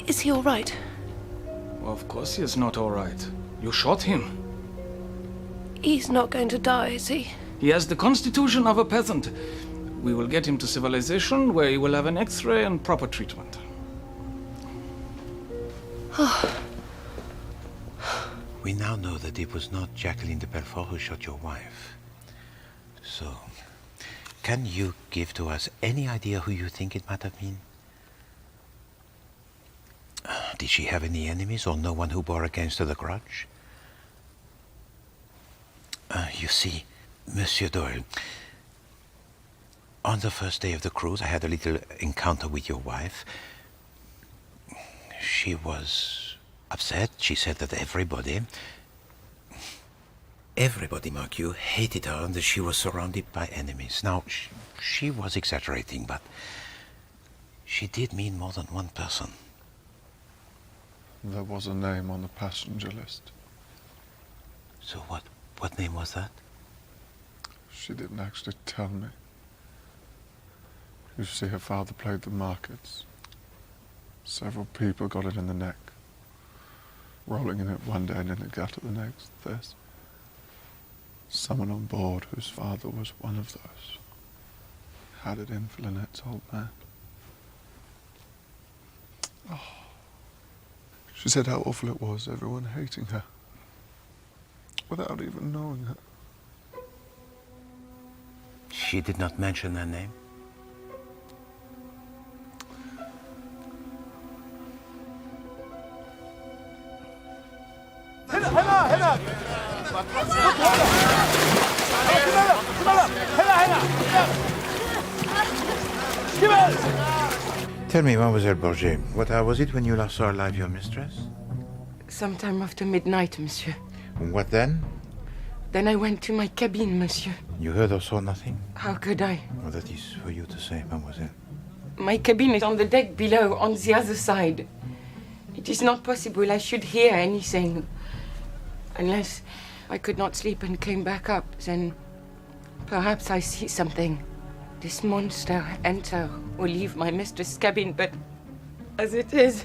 Is he all right? Well, of course he is not all right. You shot him. He's not going to die, is he? He has the constitution of a peasant. We will get him to civilization, where he will have an X-ray and proper treatment. We now know that it was not Jacqueline de Belfort who shot your wife. So, can you give to us any idea who you think it might have been? Did she have any enemies or no one who bore against her the grudge? You see, Monsieur Doyle, on the first day of the cruise, I had a little encounter with your wife. She was upset. She said that everybody, mark you, hated her and that she was surrounded by enemies. Now, she was exaggerating, but she did mean more than one person. There was a name on the passenger list. So what name was that? She didn't actually tell me. You see, her father played the markets. Several people got it in the neck. Rolling in it one day and in the gutter the next. There's someone on board whose father was one of those. Had it in for Lynette's old man. Oh. She said how awful it was, everyone hating her. Without even knowing her. She did not mention her name? Tell me, Mademoiselle Bourget, what hour was it when you last saw alive your mistress? Sometime after midnight, monsieur. What then? Then I went to my cabin, monsieur. You heard or saw nothing? How could I? Well, that is for you to say, mademoiselle. My cabin is on the deck below, on the other side. It is not possible I should hear anything. Unless I could not sleep and came back up, then perhaps I see something. This monster enter or leave my mistress' cabin, but as it is,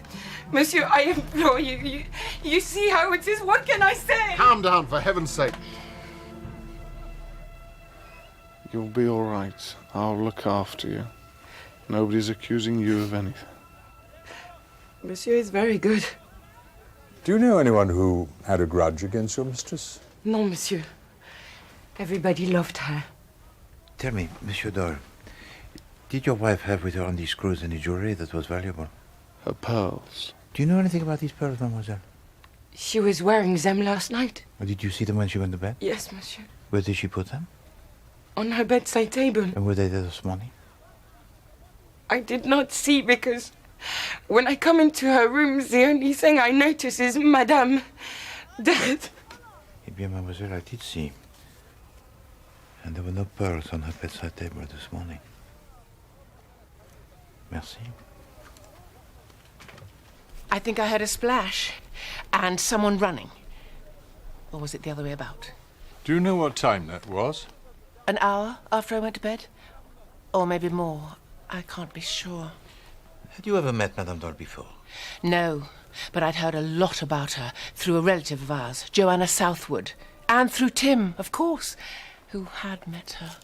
monsieur, I implore you, you see how it is, what can I say? Calm down, for heaven's sake. You'll be all right. I'll look after you. Nobody's accusing you of anything. Monsieur is very good. Do you know anyone who had a grudge against your mistress? No, monsieur. Everybody loved her. Tell me, Monsieur Doyle, did your wife have with her on these cruise any jewelry that was valuable? Her pearls. Do you know anything about these pearls, mademoiselle? She was wearing them last night. Or did you see them when she went to bed? Yes, monsieur. Where did she put them? On her bedside table. And were they there this morning? I did not see because when I come into her room, the only thing I notice is Madame dead. Eh bien, mademoiselle, I did see. And there were no pearls on her bedside table this morning. Merci. I think I heard a splash and someone running. Or was it the other way about? Do you know what time that was? An hour after I went to bed? Or maybe more. I can't be sure. Had you ever met Madame Doyle before? No, but I'd heard a lot about her through a relative of ours, Joanna Southwood. And through Tim, of course, who had met her.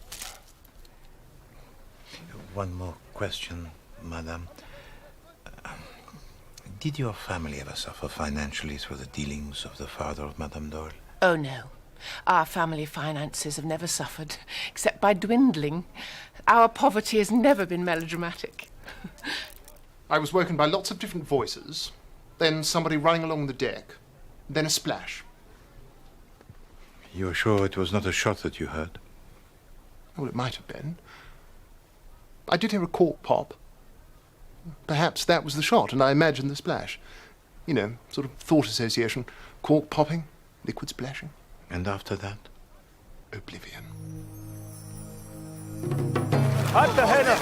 One more question, Madame. Did your family ever suffer financially through the dealings of the father of Madame Doyle? Oh, no. Our family finances have never suffered, except by dwindling. Our poverty has never been melodramatic. I was woken by lots of different voices, then somebody running along the deck, then a splash. You're sure it was not a shot that you heard? Well, it might have been. I did hear a cork pop. Perhaps that was the shot, and I imagined the splash. You know, sort of thought association. Cork popping, liquid splashing. And after that? Oblivion. At the header!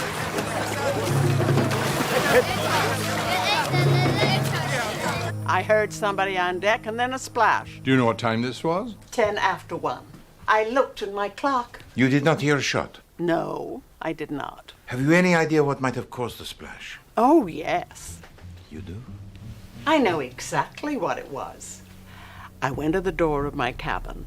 I heard somebody on deck and then a splash. Do you know what time this was? 10 after 1. I looked at my clock. You did not hear a shot? No, I did not. Have you any idea what might have caused the splash? Oh, yes. You do? I know exactly what it was. I went to the door of my cabin.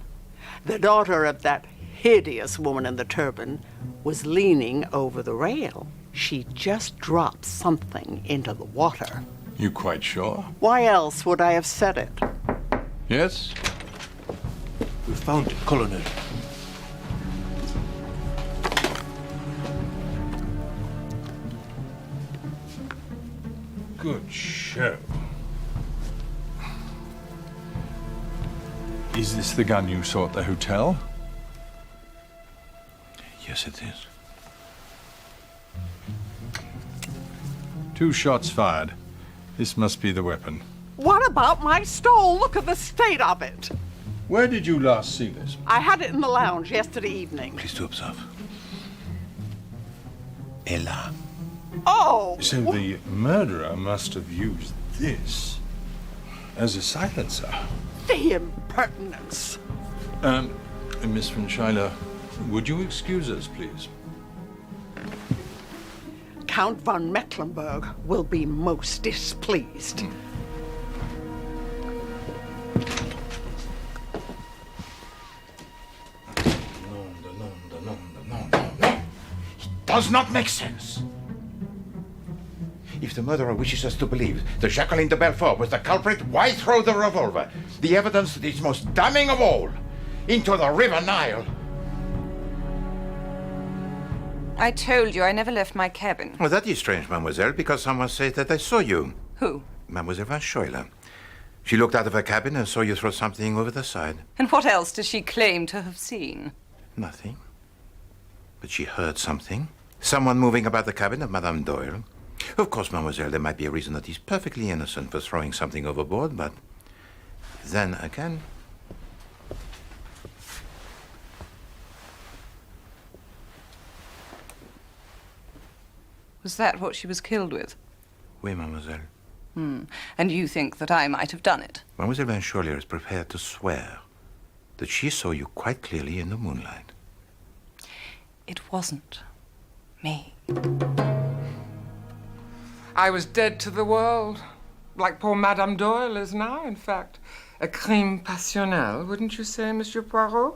The daughter of that hideous woman in the turban was leaning over the rail. She just dropped something into the water. You quite sure? Why else would I have said it? Yes? We found it, Colonel. Good show. Is this the gun you saw at the hotel? Yes, it is. 2 shots fired. This must be the weapon. What about my stole? Look at the state of it. Where did you last see this? I had it in the lounge yesterday evening. Please do observe. Ella. Oh! So the murderer must have used this as a silencer. The impertinence. Miss von Schuyler, would you excuse us, please? Count von Mecklenburg will be most displeased. Does not make sense. If the murderer wishes us to believe that Jacqueline de Belfort was the culprit, why throw the revolver, the evidence that is most damning of all, into the River Nile? I told you I never left my cabin. Well, that is strange, mademoiselle, because someone says that they saw you. Who? Mademoiselle von Schuyler. She looked out of her cabin and saw you throw something over the side. And what else does she claim to have seen? Nothing. But she heard something. Someone moving about the cabin of Madame Doyle. Of course, mademoiselle, there might be a reason that he's perfectly innocent for throwing something overboard, but then again... Was that what she was killed with? Oui, mademoiselle. And you think that I might have done it? Mademoiselle Van Schuyler is prepared to swear that she saw you quite clearly in the moonlight. It wasn't me. I was dead to the world, like poor Madame Doyle is now, in fact. A crime passionnel, wouldn't you say, Monsieur Poirot?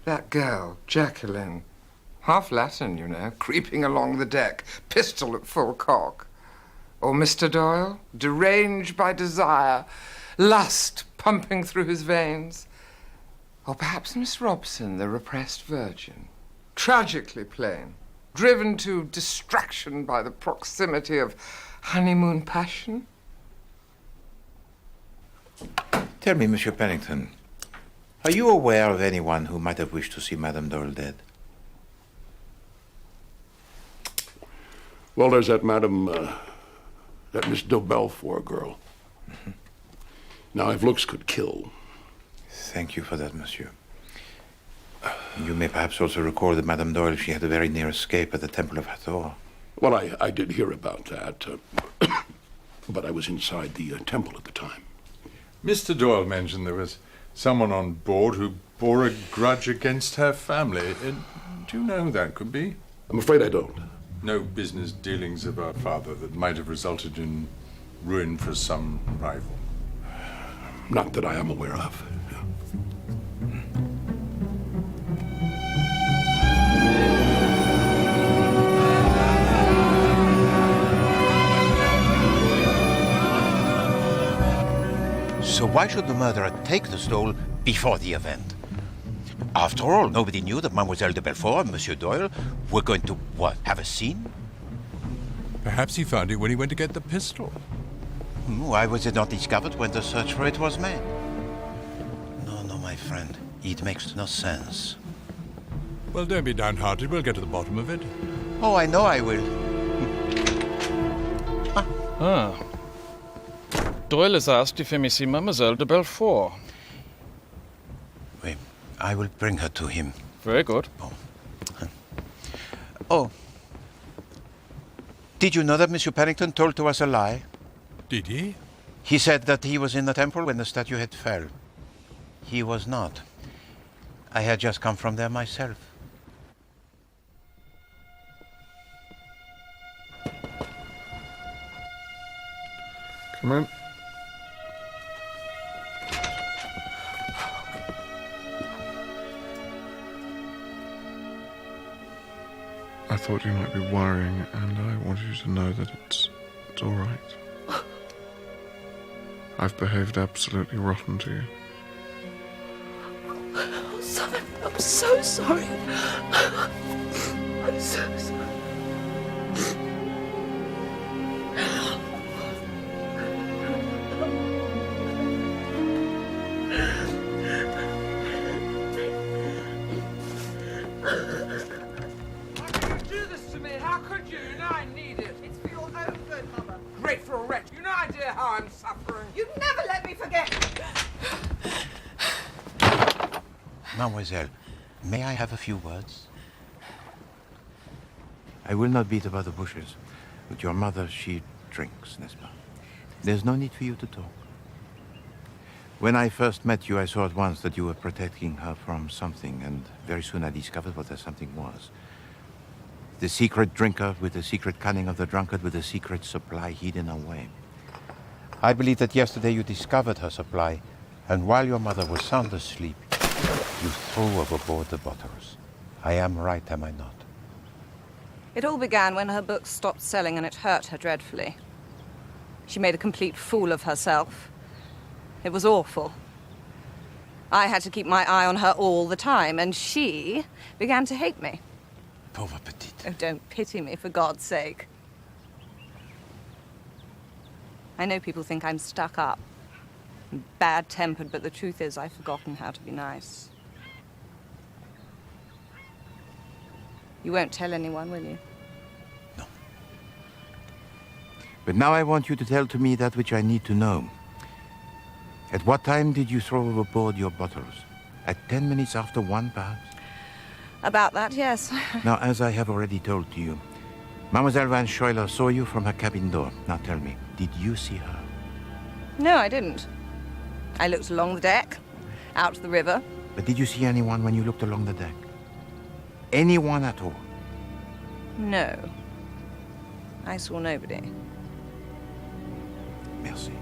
That girl, Jacqueline, half Latin, you know, creeping along the deck, pistol at full cock. Or Mr. Doyle, deranged by desire, lust pumping through his veins. Or perhaps Miss Robson, the repressed virgin, tragically plain, driven to distraction by the proximity of honeymoon passion. Tell me, Monsieur Pennington, are you aware of anyone who might have wished to see Madame Doyle dead? Well, there's that that Miss de Belfort girl. Now, if looks could kill. Thank you for that, monsieur. You may perhaps also recall that Madame Doyle, she had a very near escape at the Temple of Hathor. Well, I did hear about that, but I was inside the temple at the time. Mr. Doyle mentioned there was someone on board who bore a grudge against her family. Do you know who that could be? I'm afraid I don't. No business dealings of our father that might have resulted in ruin for some rival? Not that I am aware of. So why should the murderer take the stole before the event? After all, nobody knew that Mademoiselle de Belfort and Monsieur Doyle were going to, what, have a scene? Perhaps he found it when he went to get the pistol. Why was it not discovered when the search for it was made? No, my friend. It makes no sense. Well, don't be downhearted. We'll get to the bottom of it. Oh, I know I will. Doyle has asked if he may see Mademoiselle de Belfort. Wait, I will bring her to him. Very good. Oh. Did you know that Monsieur Pennington told to us a lie? Did he? He said that he was in the temple when the statuette fell. He was not. I had just come from there myself. Come in. I thought you might be worrying, and I wanted you to know that it's all right. I've behaved absolutely rotten to you. Oh, Simon, I'm so sorry. I'm so sorry. Do this to me. How could you? You know I need it. It's for your own good, Mother. Grateful wretch. You no idea how I'm suffering. You'd never let me forget. Mademoiselle, may I have a few words? I will not beat about the bushes, but your mother, she drinks, n'est-ce pas? There's no need for you to talk. When I first met you, I saw at once that you were protecting her from something, and very soon I discovered what that something was. The secret drinker with the secret cunning of the drunkard with a secret supply hidden away. I believe that yesterday you discovered her supply, and while your mother was sound asleep, you threw overboard the bottles. I am right, am I not? It all began when her books stopped selling and it hurt her dreadfully. She made a complete fool of herself. It was awful. I had to keep my eye on her all the time, and she began to hate me. Pauvre petite. Oh, don't pity me, for God's sake. I know people think I'm stuck up, and bad-tempered, but the truth is I've forgotten how to be nice. You won't tell anyone, will you? No. But now I want you to tell to me that which I need to know. At what time did you throw overboard your bottles? At 10 minutes after 1, perhaps? About that, yes. Now, as I have already told to you, Mademoiselle Van Schuyler saw you from her cabin door. Now tell me, did you see her? No, I didn't. I looked along the deck, out to the river. But did you see anyone when you looked along the deck? Anyone at all? No. I saw nobody. Merci.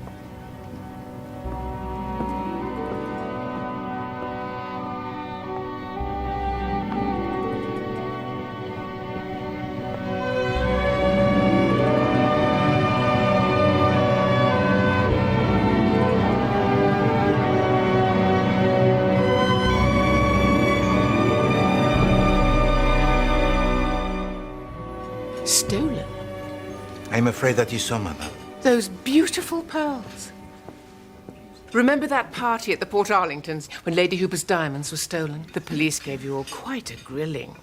Stolen? I'm afraid that is so, Mother. Those beautiful pearls. Remember that party at the Port Arlingtons when Lady Hooper's diamonds were stolen? The police gave you all quite a grilling.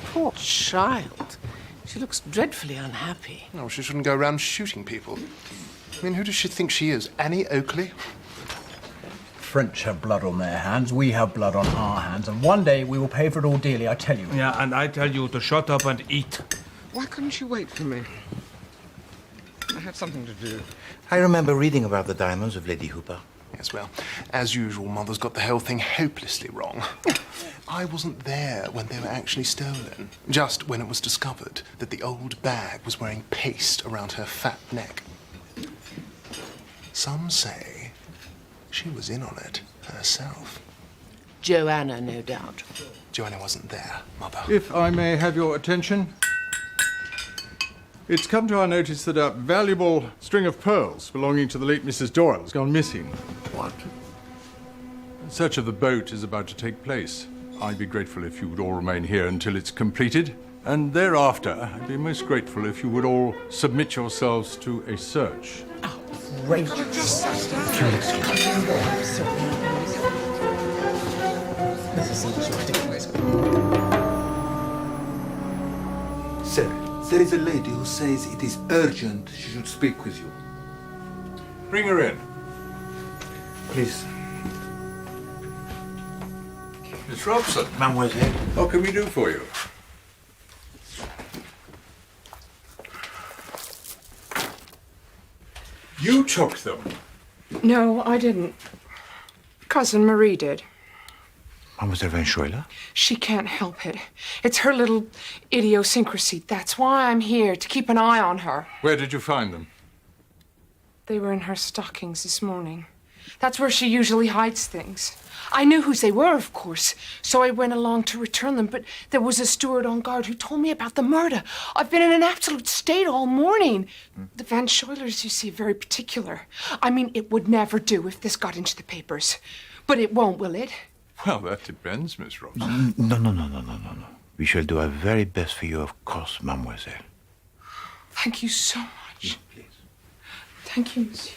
Poor child. She looks dreadfully unhappy. No, she shouldn't go around shooting people. I mean, who does she think she is? Annie Oakley? French have blood on their hands, we have blood on our hands, and one day we will pay for it all dearly, I tell you. Yeah, and I tell you to shut up and eat. Why couldn't you wait for me? I had something to do. I remember reading about the diamonds of Lady Hooper. Yes, well, as usual, Mother's got the whole thing hopelessly wrong. I wasn't there when they were actually stolen. Just when it was discovered that the old bag was wearing paste around her fat neck. Some say she was in on it herself. Joanna, no doubt. Joanna wasn't there, Mother. If I may have your attention. It's come to our notice that a valuable string of pearls belonging to the late Mrs. Doyle has gone missing. What? A search of the boat is about to take place. I'd be grateful if you would all remain here until it's completed. And thereafter, I'd be most grateful if you would all submit yourselves to a search. Great. Sir, there is a lady who says it is urgent she should speak with you. Bring her in. Please. Miss Robson. Mademoiselle. What can we do for you? You took them. No, I didn't. Cousin Marie did. Mademoiselle Van Schuyler? She can't help it. It's her little idiosyncrasy. That's why I'm here, to keep an eye on her. Where did you find them? They were in her stockings this morning. That's where she usually hides things. I knew whose they were, of course, so I went along to return them, but there was a steward on guard who told me about the murder. I've been in an absolute state all morning. The Van Schuylers, you see, are very particular. I mean, it would never do if this got into the papers. But it won't, will it? Well, that depends, Miss Robson. No. We shall do our very best for you, of course, mademoiselle. Thank you so much. Please. Thank you, monsieur.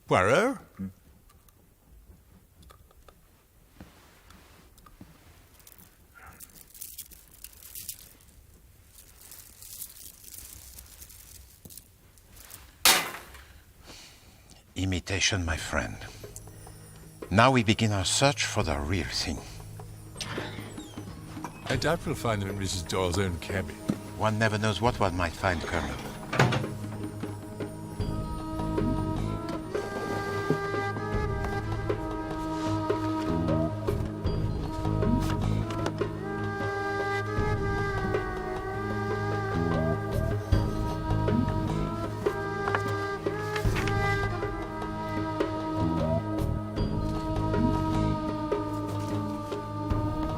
Poirot? Imitation, my friend. Now we begin our search for the real thing. I doubt we'll find them in Mrs. Doyle's own cabin. One never knows what one might find, Colonel.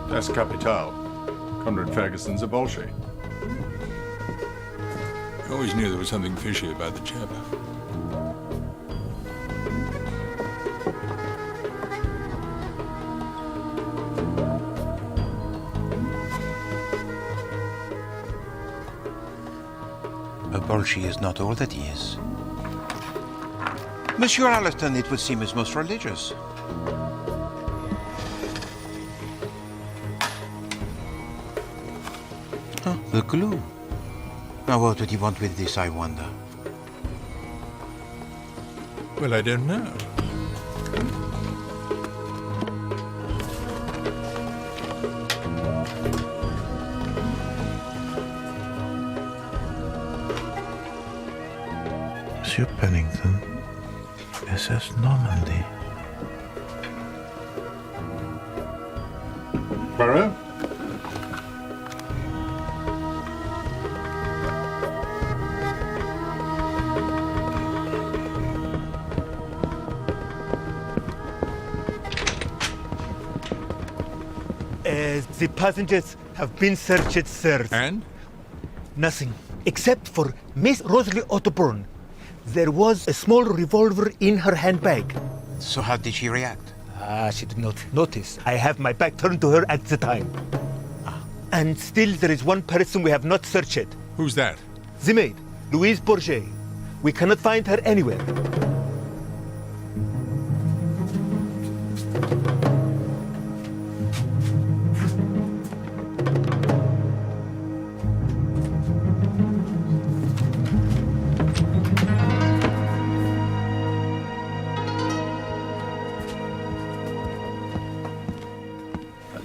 That's Capital. Conrad Ferguson's a Bolshevik. I always knew there was something fishy about the chap. A Bolshevik is not all that he is. Monsieur Allerton, it would seem, is most religious. Oh, the glue. Now what would he want with this, I wonder? Well, I don't know. Monsieur Pennington, SS Normandy. Poirot? The passengers have been searched, sir. And? Nothing, except for Miss Rosalie Otterburn. There was a small revolver in her handbag. So how did she react? She did not notice. I have my back turned to her at the time. And still there is one person we have not searched. Who's that? The maid, Louise Bourget. We cannot find her anywhere.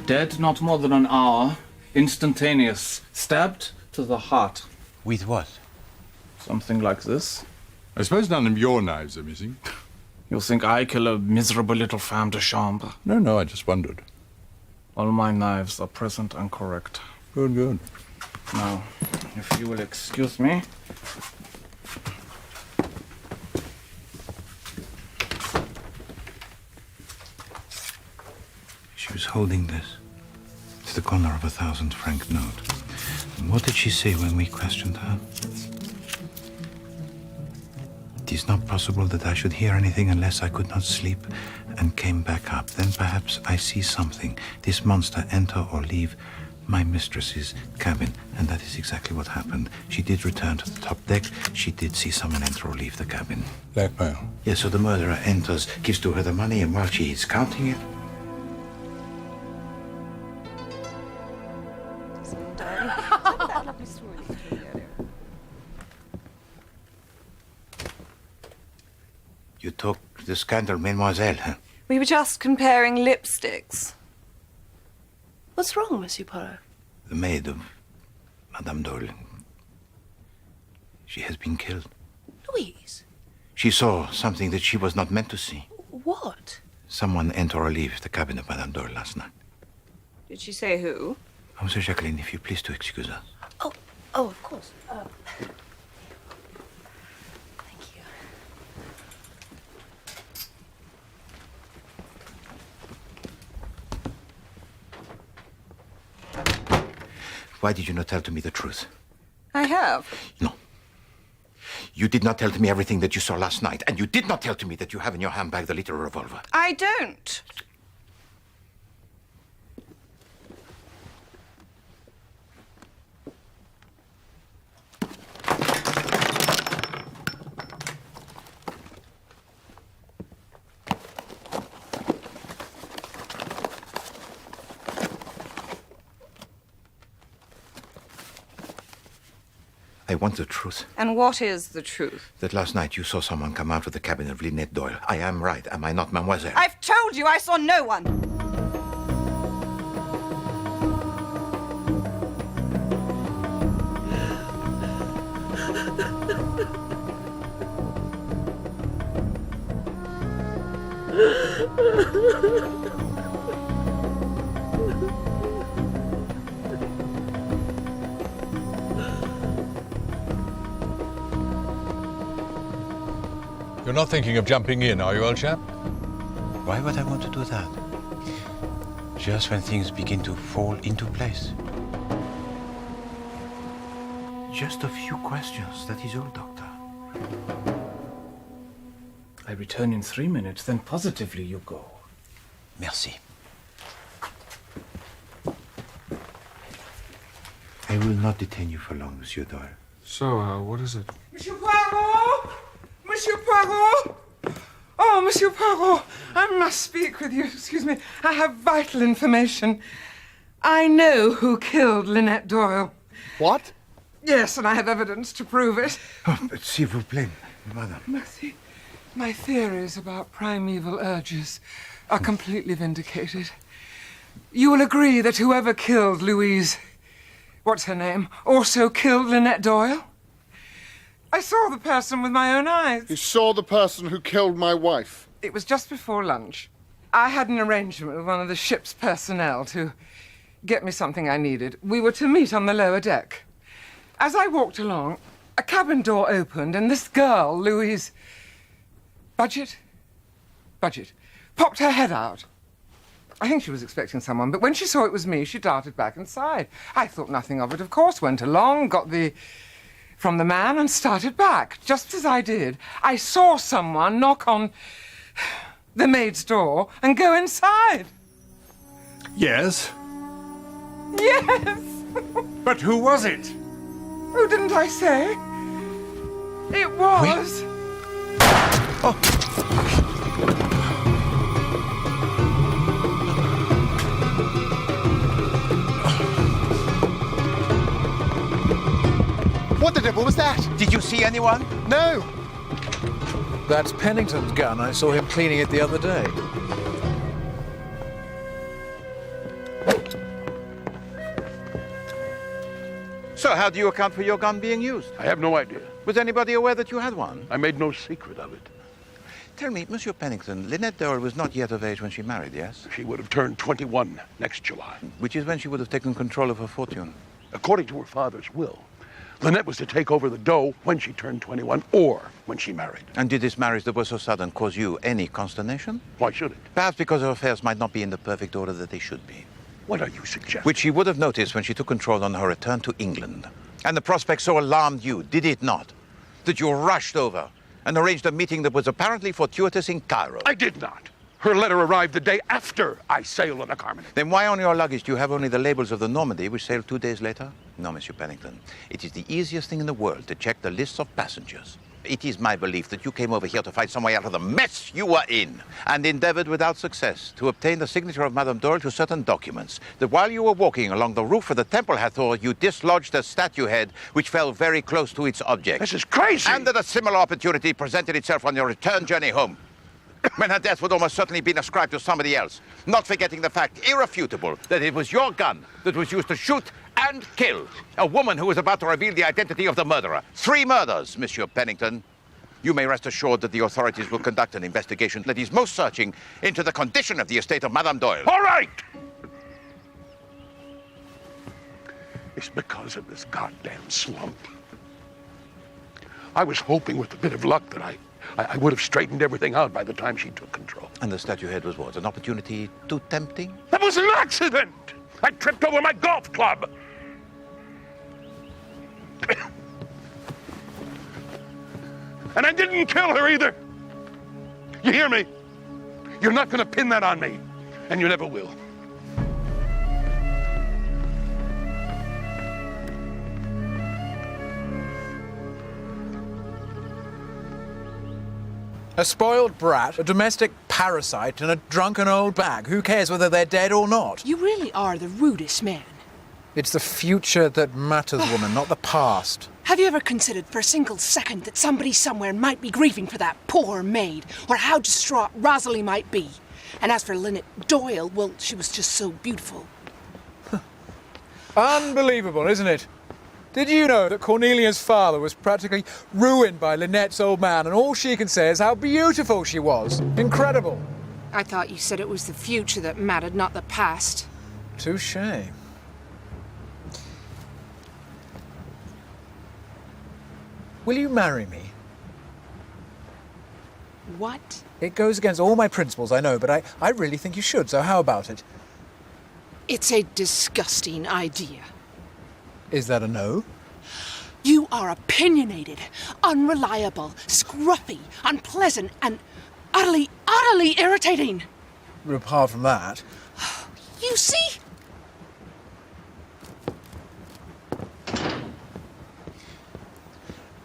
Dead not more than an hour. Instantaneous. Stabbed to the heart. With what? Something like this. I suppose none of your knives are missing. You think I kill a miserable little femme de chambre? No, I just wondered. All my knives are present and correct. Good, good. Now, if you will excuse me. She was holding this. It's the corner of a 1,000-franc note. And what did she say when we questioned her? It is not possible that I should hear anything unless I could not sleep and came back up. Then perhaps I see something. This monster enter or leave my mistress's cabin. And that is exactly what happened. She did return to the top deck. She did see someone enter or leave the cabin. Blackmail? Yes, so the murderer enters, gives to her the money, and while she is counting it, you took the scandal, mademoiselle, huh? We were just comparing lipsticks. What's wrong, Monsieur Poirot? The maid of Madame Dole. She has been killed. Louise? She saw something that she was not meant to see. What? Someone enter or leave the cabin of Madame Dole last night. Did she say who? Oh, Monsieur Jacqueline, if you please to excuse us. Oh, of course. Why did you not tell to me the truth? I have. No. You did not tell to me everything that you saw last night, and you did not tell to me that you have in your handbag the little revolver. I don't. I want the truth. And what is the truth? That last night you saw someone come out of the cabin of Lynette Doyle. I am right, am I not, mademoiselle? I've told you I saw no one. You're not thinking of jumping in, are you, old chap? Why would I want to do that? Just when things begin to fall into place. Just a few questions, that is all, Doctor. I return in 3 minutes, then positively you go. Merci. I will not detain you for long, Monsieur Doyle. So, what is it? Monsieur Poirot! Monsieur Poirot! Oh, Monsieur Poirot, I must speak with you. Excuse me. I have vital information. I know who killed Lynette Doyle. What? Yes, and I have evidence to prove it. Oh, but s'il vous plaît, madame. Merci. My theories about primeval urges are completely vindicated. You will agree that whoever killed Louise, what's her name, also killed Lynette Doyle? I saw the person with my own eyes. You saw the person who killed my wife? It was just before lunch. I had an arrangement with one of the ship's personnel to get me something I needed. We were to meet on the lower deck. As I walked along, a cabin door opened and this girl, Louise... Budget, popped her head out. I think she was expecting someone, but when she saw it was me, she darted back inside. I thought nothing of it, of course, went along, got from the man and started back. Just as I did, I saw someone knock on the maid's door and go inside. Yes? Yes! But who was it? Oh, didn't I say? It was... Oh. What the devil was that? Did you see anyone? No. That's Pennington's gun. I saw him cleaning it the other day. So how do you account for your gun being used? I have no idea. Was anybody aware that you had one? I made no secret of it. Tell me, Monsieur Pennington, Lynette Doyle was not yet of age when she married, yes? She would have turned 21 next July. Which is when she would have taken control of her fortune. According to her father's will, Lynette was to take over the dough when she turned 21 or when she married. And did this marriage that was so sudden cause you any consternation? Why should it? Perhaps because her affairs might not be in the perfect order that they should be. What are you suggesting? Which she would have noticed when she took control on her return to England. And the prospect so alarmed you, did it not? That you rushed over and arranged a meeting that was apparently fortuitous in Cairo. I did not. Her letter arrived the day after I sailed on the Carmen. Then why on your luggage do you have only the labels of the Normandy, which sailed 2 days later? No, Monsieur Pennington. It is the easiest thing in the world to check the lists of passengers. It is my belief that you came over here to find some way out of the mess you were in, and endeavored without success to obtain the signature of Madame Doyle to certain documents. That while you were walking along the roof of the Temple Hathor, you dislodged a statue head which fell very close to its object. This is crazy! And that a similar opportunity presented itself on your return journey home, when her death would almost certainly be ascribed to somebody else, not forgetting the fact, irrefutable, that it was your gun that was used to shoot and kill a woman who was about to reveal the identity of the murderer. 3 murders, Monsieur Pennington. You may rest assured that the authorities will conduct an investigation that is most searching into the condition of the estate of Madame Doyle. All right! It's because of this goddamn slump. I was hoping with a bit of luck that I would have straightened everything out by the time she took control. And the statue head was what? An opportunity too tempting? That was an accident! I tripped over my golf club! And I didn't kill her either! You hear me? You're not gonna pin that on me, and you never will. A spoiled brat, a domestic parasite, and a drunken old bag. Who cares whether they're dead or not? You really are the rudest man. It's the future that matters, woman, not the past. Have you ever considered for a single second that somebody somewhere might be grieving for that poor maid, or how distraught Rosalie might be? And as for Lynette Doyle, well, she was just so beautiful. Unbelievable, isn't it? Did you know that Cornelia's father was practically ruined by Lynette's old man, and all she can say is how beautiful she was? Incredible. I thought you said it was the future that mattered, not the past. Touché. Will you marry me? What? It goes against all my principles, I know, but I really think you should, so how about it? It's a disgusting idea. Is that a no? You are opinionated, unreliable, scruffy, unpleasant, and utterly irritating. Apart from that... You see?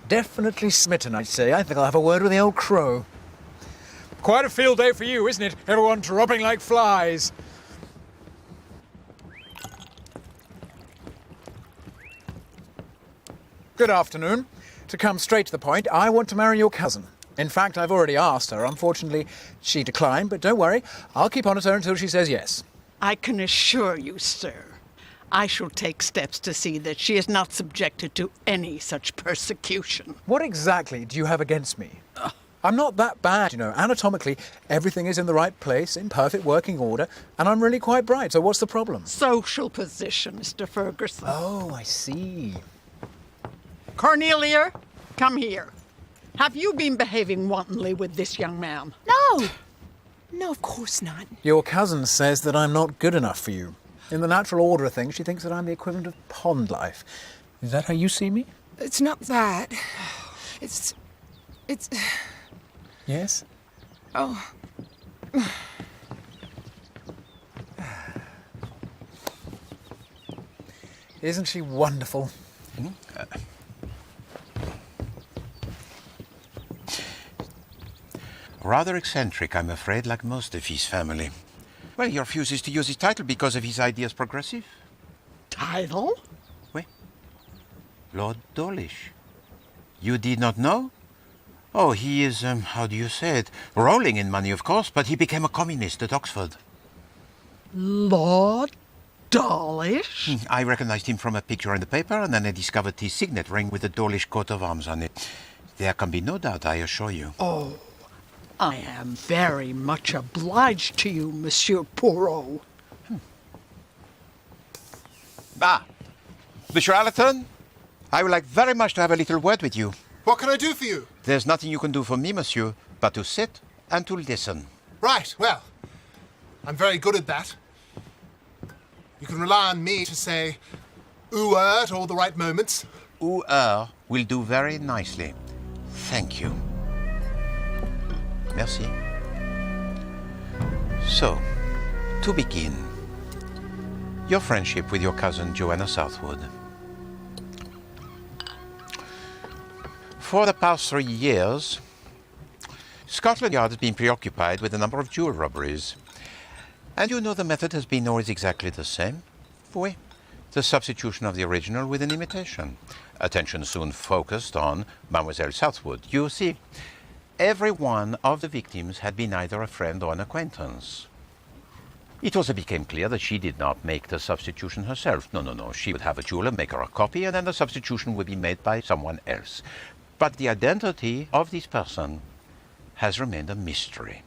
Definitely smitten, I'd say. I think I'll have a word with the old crow. Quite a field day for you, isn't it? Everyone dropping like flies. Good afternoon. To come straight to the point, I want to marry your cousin. In fact, I've already asked her. Unfortunately, she declined, but don't worry. I'll keep on at her until she says yes. I can assure you, sir, I shall take steps to see that she is not subjected to any such persecution. What exactly do you have against me? I'm not that bad, you know. Anatomically, everything is in the right place, in perfect working order, and I'm really quite bright, so what's the problem? Social position, Mr. Ferguson. Oh, I see. Cornelia, come here. Have you been behaving wantonly with this young man? No! No, of course not. Your cousin says that I'm not good enough for you. In the natural order of things, she thinks that I'm the equivalent of pond life. Is that how you see me? It's not that. It's... Yes? Oh. Isn't she wonderful? Rather eccentric, I'm afraid, like most of his family. Well, he refuses to use his title because of his ideas progressive. Title? Oui. Lord Dawlish. You did not know? Oh, he is, how do you say it? Rolling in money, of course, but he became a communist at Oxford. Lord Dawlish? I recognized him from a picture in the paper, and then I discovered his signet ring with the Dawlish coat of arms on it. There can be no doubt, I assure you. Oh, I am very much obliged to you, Monsieur Poirot. Monsieur Allerton, I would like very much to have a little word with you. What can I do for you? There's nothing you can do for me, monsieur, but to sit and to listen. Right, well, I'm very good at that. You can rely on me to say ooh-er at all the right moments. Ooh-er will do very nicely. Thank you. Merci. So, to begin, your friendship with your cousin Joanna Southwood. For the past 3 years, Scotland Yard has been preoccupied with a number of jewel robberies. And you know the method has been always exactly the same. Oui, the substitution of the original with an imitation. Attention soon focused on Mademoiselle Southwood. You see, every one of the victims had been either a friend or an acquaintance. It also became clear that she did not make the substitution herself. No. She would have a jeweler make her a copy, and then the substitution would be made by someone else. But the identity of this person has remained a mystery.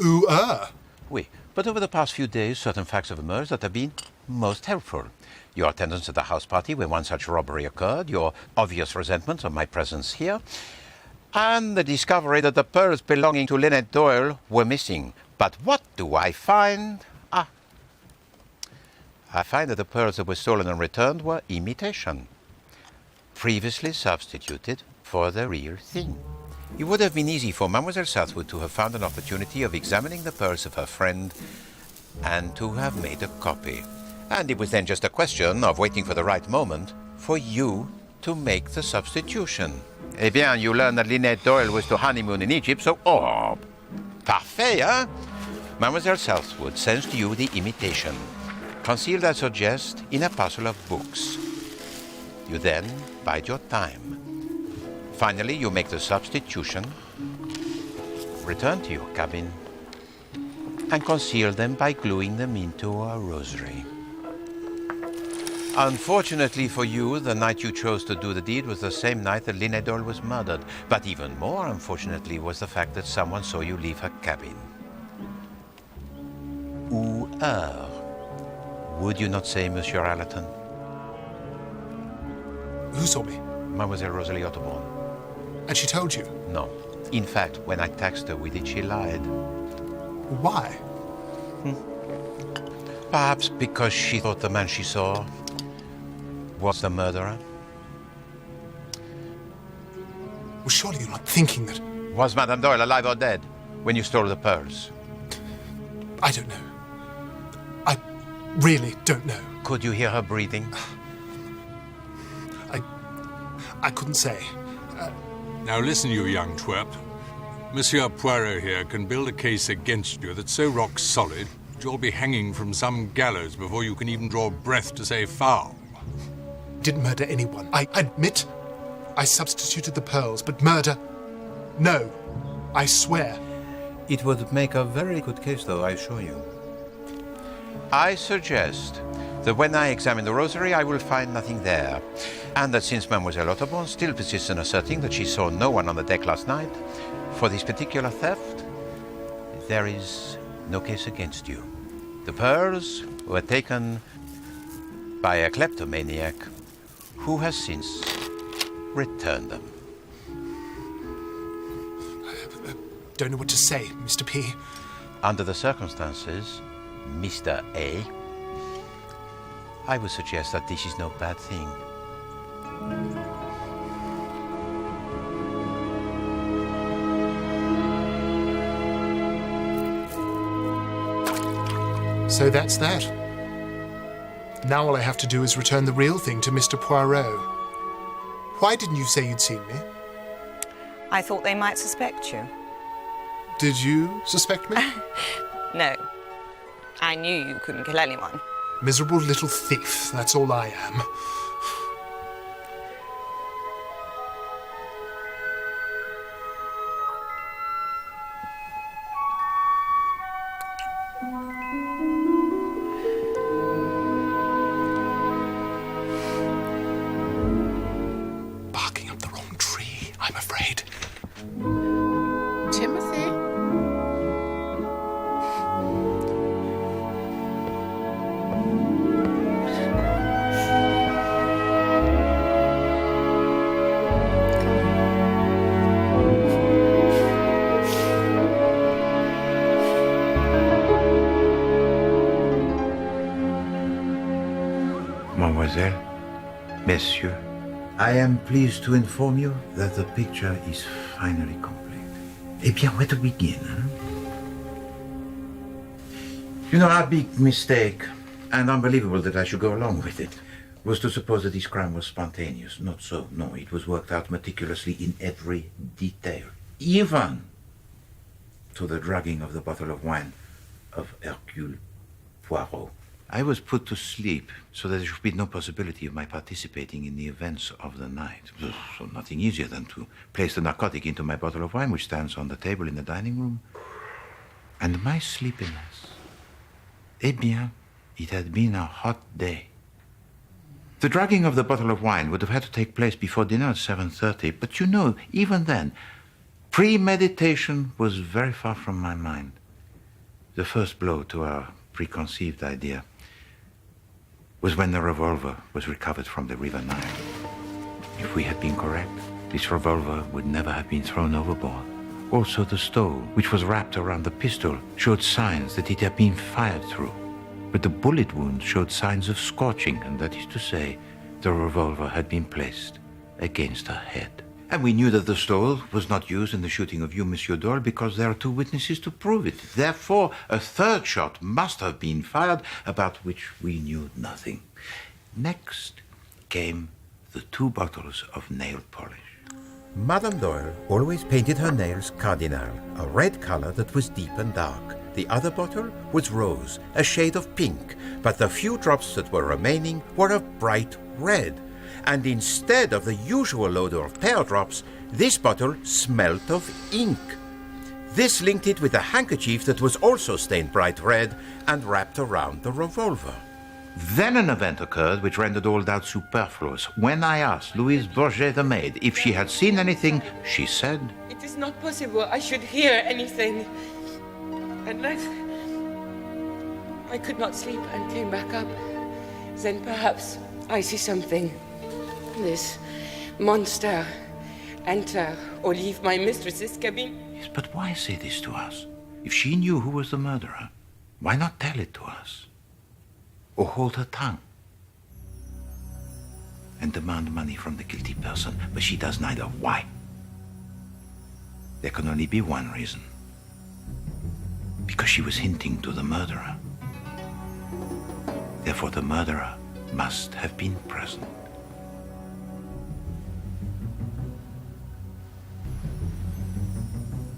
Ooh-er? Oui, but over the past few days, certain facts have emerged that have been most helpful. Your attendance at the house party where one such robbery occurred, your obvious resentment of my presence here, and the discovery that the pearls belonging to Lynette Doyle were missing. But what do I find? I find that the pearls that were stolen and returned were imitation, previously substituted for the real thing. It would have been easy for Mademoiselle Southwood to have found an opportunity of examining the pearls of her friend and to have made a copy. And it was then just a question of waiting for the right moment for you to make the substitution. Eh bien, you learned that Lynette Doyle was to honeymoon in Egypt, so... parfait, hein? Mademoiselle Southwood sends to you the imitation. concealed, I suggest, in a parcel of books. You then bide your time. Finally, you make the substitution, return to your cabin, and conceal them by gluing them into a rosary. Unfortunately for you, the night you chose to do the deed was the same night that Lynette Doyle was murdered. But even more unfortunately was the fact that someone saw you leave her cabin. Où heure? Would you not say, Monsieur Allerton? Who saw me? Mademoiselle Rosalie Otterbourne. And she told you? No. In fact, when I taxed her with it, she lied. Why? Perhaps because she thought the man she saw was the murderer. Well, surely you're not thinking that... Was Madame Doyle alive or dead when you stole the pearls? I don't know. I really don't know. Could you hear her breathing? I couldn't say. Now listen, you young twerp. Monsieur Poirot here can build a case against you that's so rock solid that you'll be hanging from some gallows before you can even draw breath to say foul. Didn't murder anyone. I admit I substituted the pearls, but murder? No. I swear. It would make a very good case, though, I assure you. I suggest that when I examine the rosary, I will find nothing there. And that since Mademoiselle Otterbourne still persists in asserting that she saw no one on the deck last night, for this particular theft, there is no case against you. The pearls were taken by a kleptomaniac who has since returned them. I don't know what to say, Mr. P. Under the circumstances, Mr. A, I would suggest that this is no bad thing. So that's that. Now all I have to do is return the real thing to Mr. Poirot. Why didn't you say you'd seen me? I thought they might suspect you. Did you suspect me? No. I knew you couldn't kill anyone. Miserable little thief, that's all I am. Barking up the wrong tree, I'm afraid. Timothy? Mademoiselle, Messieurs, I am pleased to inform you that the picture is finally complete. Eh bien, where to begin, huh? You know, our big mistake, and unbelievable that I should go along with it, was to suppose that this crime was spontaneous. Not so, no. It was worked out meticulously in every detail, even to the drugging of the bottle of wine of Hercule Poirot. I was put to sleep so that there should be no possibility of my participating in the events of the night. So nothing easier than to place the narcotic into my bottle of wine, which stands on the table in the dining room. And my sleepiness, eh bien, it had been a hot day. The drugging of the bottle of wine would have had to take place before dinner at 7:30, but you know, even then, premeditation was very far from my mind. The first blow to our preconceived idea was when the revolver was recovered from the River Nile. If we had been correct, this revolver would never have been thrown overboard. Also, the stole, which was wrapped around the pistol, showed signs that it had been fired through. But the bullet wound showed signs of scorching, and that is to say, the revolver had been placed against her head. And we knew that the stole was not used in the shooting of you, Monsieur Doyle, because there are two witnesses to prove it. Therefore, a third shot must have been fired, about which we knew nothing. Next came the 2 bottles of nail polish. Madame Doyle always painted her nails cardinal, a red color that was deep and dark. The other bottle was rose, a shade of pink, but the few drops that were remaining were of bright red. And instead of the usual odor of pear drops, this bottle smelt of ink. This linked it with a handkerchief that was also stained bright red and wrapped around the revolver. Then an event occurred which rendered all doubt superfluous. When I asked Louise Bourget, the maid, if she had seen anything, she said, It is not possible I should hear anything. Unless I could not sleep and came back up. Then perhaps I see something. This monster enter or leave my mistress's cabin. Yes, but why say this to us? If she knew who was the murderer, why not tell it to us? Or hold her tongue and demand money from the guilty person, but she does neither. Why? There can only be one reason. Because she was hinting to the murderer. Therefore, the murderer must have been present.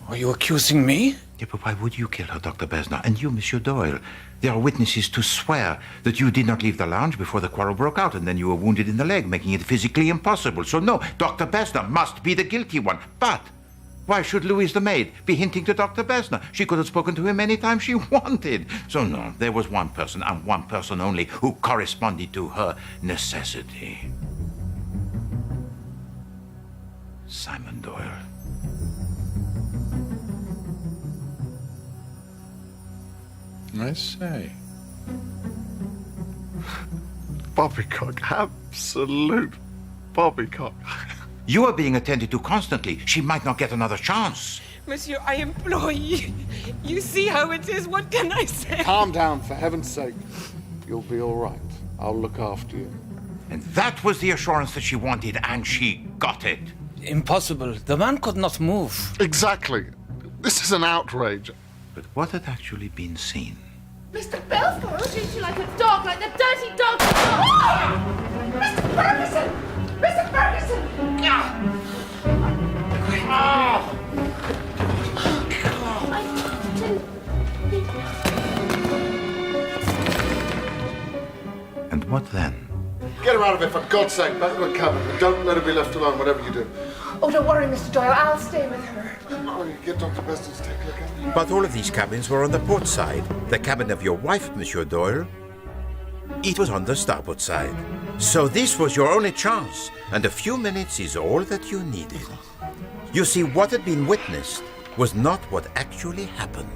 Are you accusing me? Yeah, but why would you kill her, Dr. Besnard? And you, Monsieur Doyle? There are witnesses to swear that you did not leave the lounge before the quarrel broke out, and then you were wounded in the leg, making it physically impossible. So no, Dr. Besnard must be the guilty one. But why should Louise the maid be hinting to Dr. Besnard? She could have spoken to him any time she wanted. So no, there was one person, and one person only, who corresponded to her necessity. Simon Doyle. I say. Poppycock, absolute poppycock. You are being attended to constantly. She might not get another chance. Monsieur, I implore you. You see how it is. What can I say? Calm down, for heaven's sake. You'll be all right. I'll look after you. And that was the assurance that she wanted, and she got it. Impossible. The man could not move. Exactly. This is an outrage. But what had actually been seen? Mr. Belfort treats you like a dog, like the dirty dog. Oh! Mr. Ferguson! Mr. Ferguson! And what then? Get her out of it, for God's sake. Back to the cabin. And don't let her be left alone, whatever you do. Oh, don't worry, Mr. Doyle. I'll stay with her. Oh, you get Dr. Beston to take a look at it. But all of these cabins were on the port side. The cabin of your wife, Monsieur Doyle, it was on the starboard side. So this was your only chance, and a few minutes is all that you needed. You see, what had been witnessed was not what actually happened.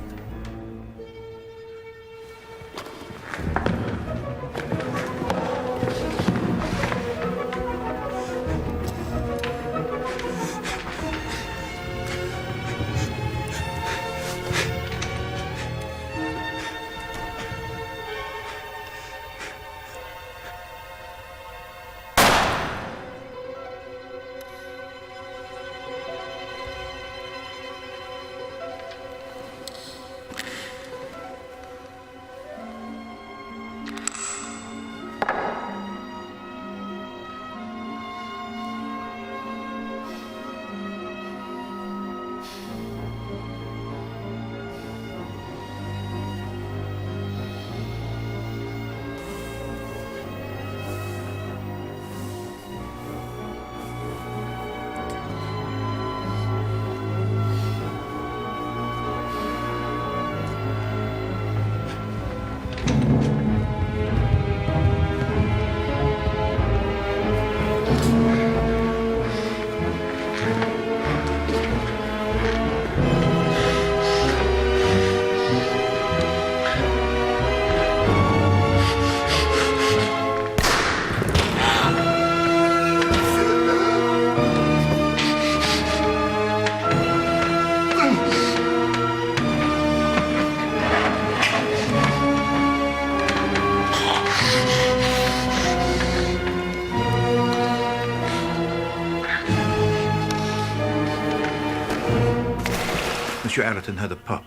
Monsieur Allerton heard a pop.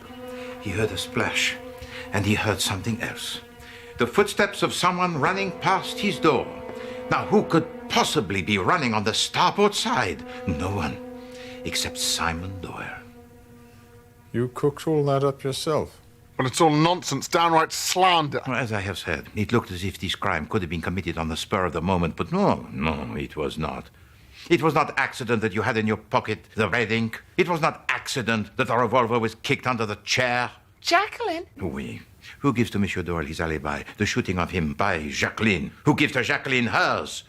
He heard a splash. And he heard something else. The footsteps of someone running past his door. Now, who could possibly be running on the starboard side? No one, except Simon Doyle. You cooked all that up yourself? Well, it's all nonsense, downright slander. Well, as I have said, it looked as if this crime could have been committed on the spur of the moment, but no, it was not. It was not accident that you had in your pocket the red ink. It was not accident that the revolver was kicked under the chair. Jacqueline? Oui. Who gives to Monsieur Doyle his alibi? The shooting of him by Jacqueline. Who gives to Jacqueline hers?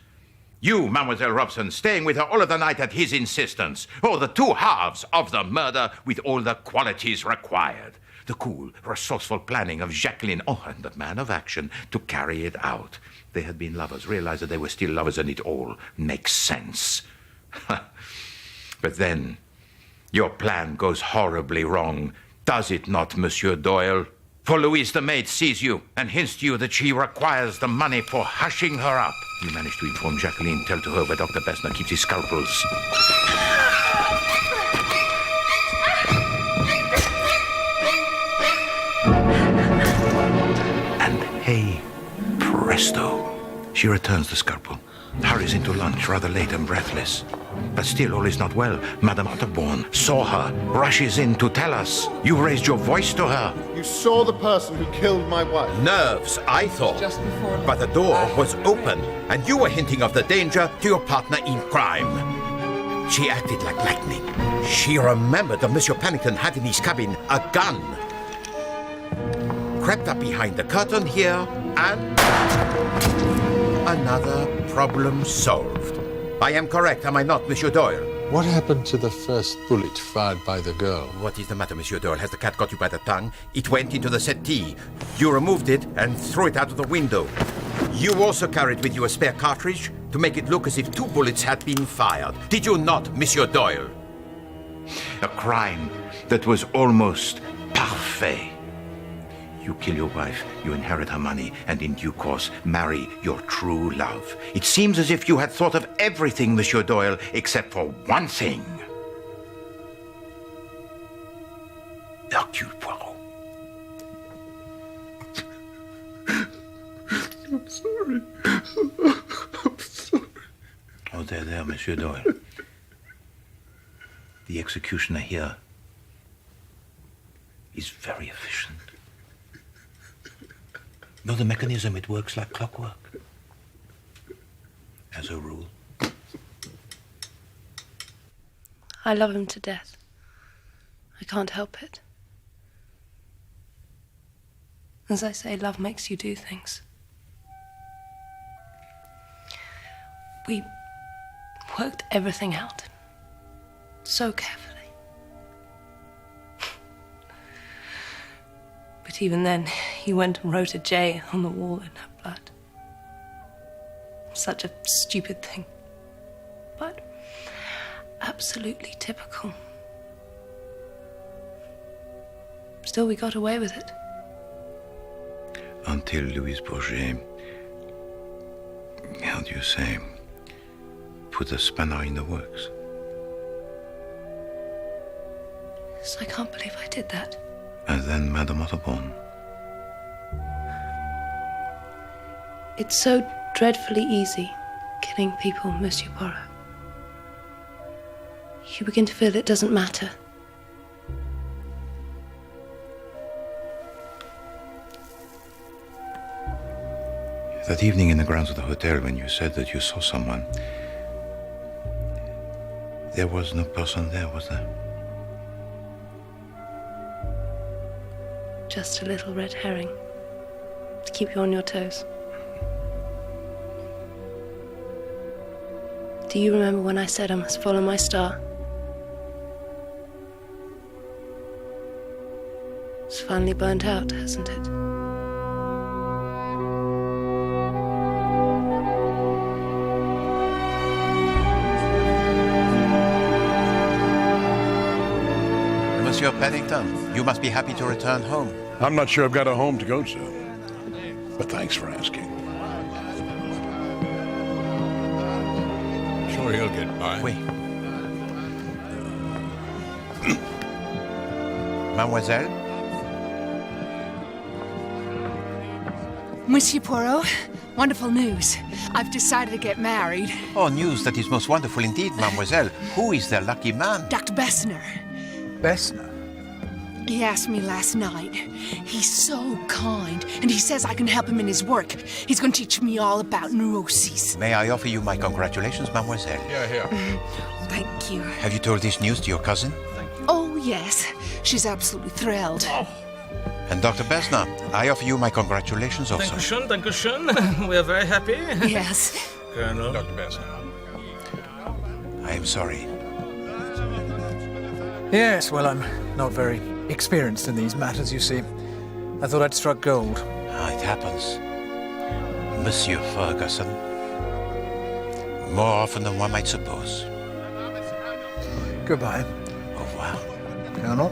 You, Mademoiselle Robson, staying with her all of the night at his insistence. Oh, the two halves of the murder with all the qualities required. The cool, resourceful planning of Jacqueline, and the man of action to carry it out. They had been lovers, realized that they were still lovers, and it all makes sense. But then, your plan goes horribly wrong, does it not, Monsieur Doyle? For Louise the maid sees you and hints to you that she requires the money for hushing her up. You manage to inform Jacqueline, tell to her where Dr. Bessner keeps his scalpels. And hey, presto, she returns the scalpel, hurries into lunch rather late and breathless. But still all is not well. Madame Otterbourne saw her, rushes in to tell us. You raised your voice to her. You saw the person who killed my wife. Nerves, I thought. But the door was open, and you were hinting of the danger to your partner in crime. She acted like lightning. She remembered that Monsieur Pennington had in his cabin a gun. Crept up behind the curtain here, and another problem solved. I am correct, am I not, Monsieur Doyle? What happened to the first bullet fired by the girl? What is the matter, Monsieur Doyle? Has the cat got you by the tongue? It went into the settee. You removed it and threw it out of the window. You also carried with you a spare cartridge to make it look as if 2 bullets had been fired. Did you not, Monsieur Doyle? A crime that was almost parfait. You kill your wife, you inherit her money, and in due course marry your true love. It seems as if you had thought of everything, Monsieur Doyle, except for one thing. Hercule Poirot. I'm sorry. I'm sorry. Oh, there, Monsieur Doyle. The executioner here is very efficient. No, the mechanism, it works like clockwork. As a rule. I love him to death. I can't help it. As I say, love makes you do things. We worked everything out. So carefully. But even then, he went and wrote a J on the wall in her blood. Such a stupid thing. But absolutely typical. Still, we got away with it. Until Louise Bourget, how do you say, put a spanner in the works. So I can't believe I did that. And then Madame Otterbourne. It's so dreadfully easy, killing people, Monsieur Poirot. You begin to feel it doesn't matter. That evening in the grounds of the hotel when you said that you saw someone, there was no person there, was there? Just a little red herring to keep you on your toes. Do you remember when I said I must follow my star? It's finally burnt out, hasn't it? Monsieur Pennington, you must be happy to return home. I'm not sure I've got a home to go to. But thanks for asking. Sure he'll get by. Oui. Mademoiselle? Monsieur Poirot, wonderful news. I've decided to get married. Oh, news that is most wonderful indeed, mademoiselle. Who is the lucky man? Dr. Bessner. Bessner? He asked me last night. He's so kind, and he says I can help him in his work. He's going to teach me all about neuroses. May I offer you my congratulations, mademoiselle? Here. Thank you. Have you told this news to your cousin? Oh, yes. She's absolutely thrilled. And Dr. Besna, I offer you my congratulations also. Danke schön. We are very happy. Yes. Colonel. Dr. Besna. I am sorry. Yes, well, I'm not very experienced in these matters, you see. I thought I'd struck gold. It happens. Monsieur Ferguson. More often than one might suppose. Goodbye. Au revoir. Colonel.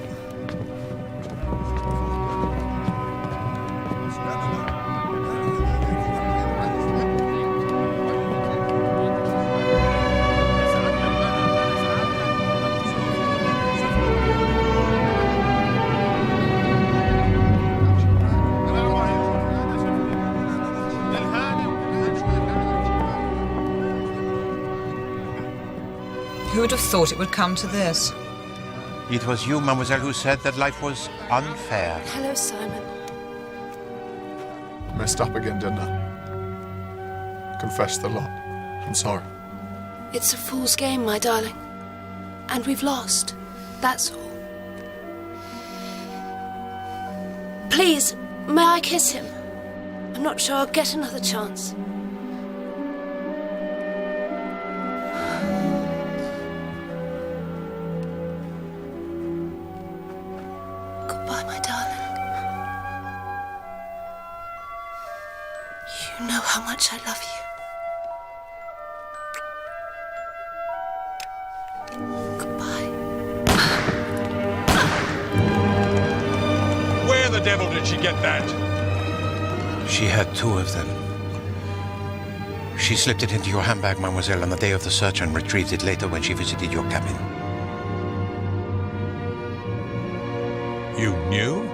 Who would have thought it would come to this? It was you, mademoiselle, who said that life was unfair. Hello, Simon. Messed up again, didn't I? Confessed a lot. I'm sorry. It's a fool's game, my darling. And we've lost. That's all. Please, may I kiss him? I'm not sure I'll get another chance. Goodbye, my darling. You know how much I love you. Where the devil did she get that? She had 2 of them. She slipped it into your handbag, mademoiselle, on the day of the search and retrieved it later when she visited your cabin. You knew?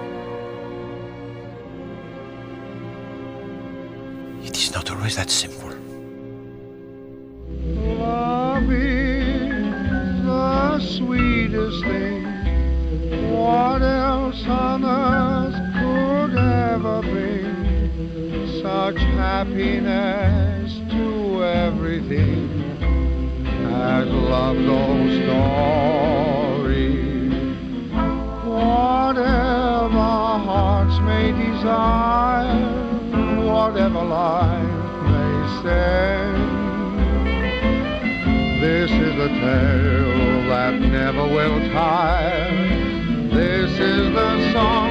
It is not always that simple. Love is the sweetest thing. What else on earth could ever bring such happiness to everything as love goes story? Whatever hearts may desire, whatever life may send, this is a tale that never will tire. This is the song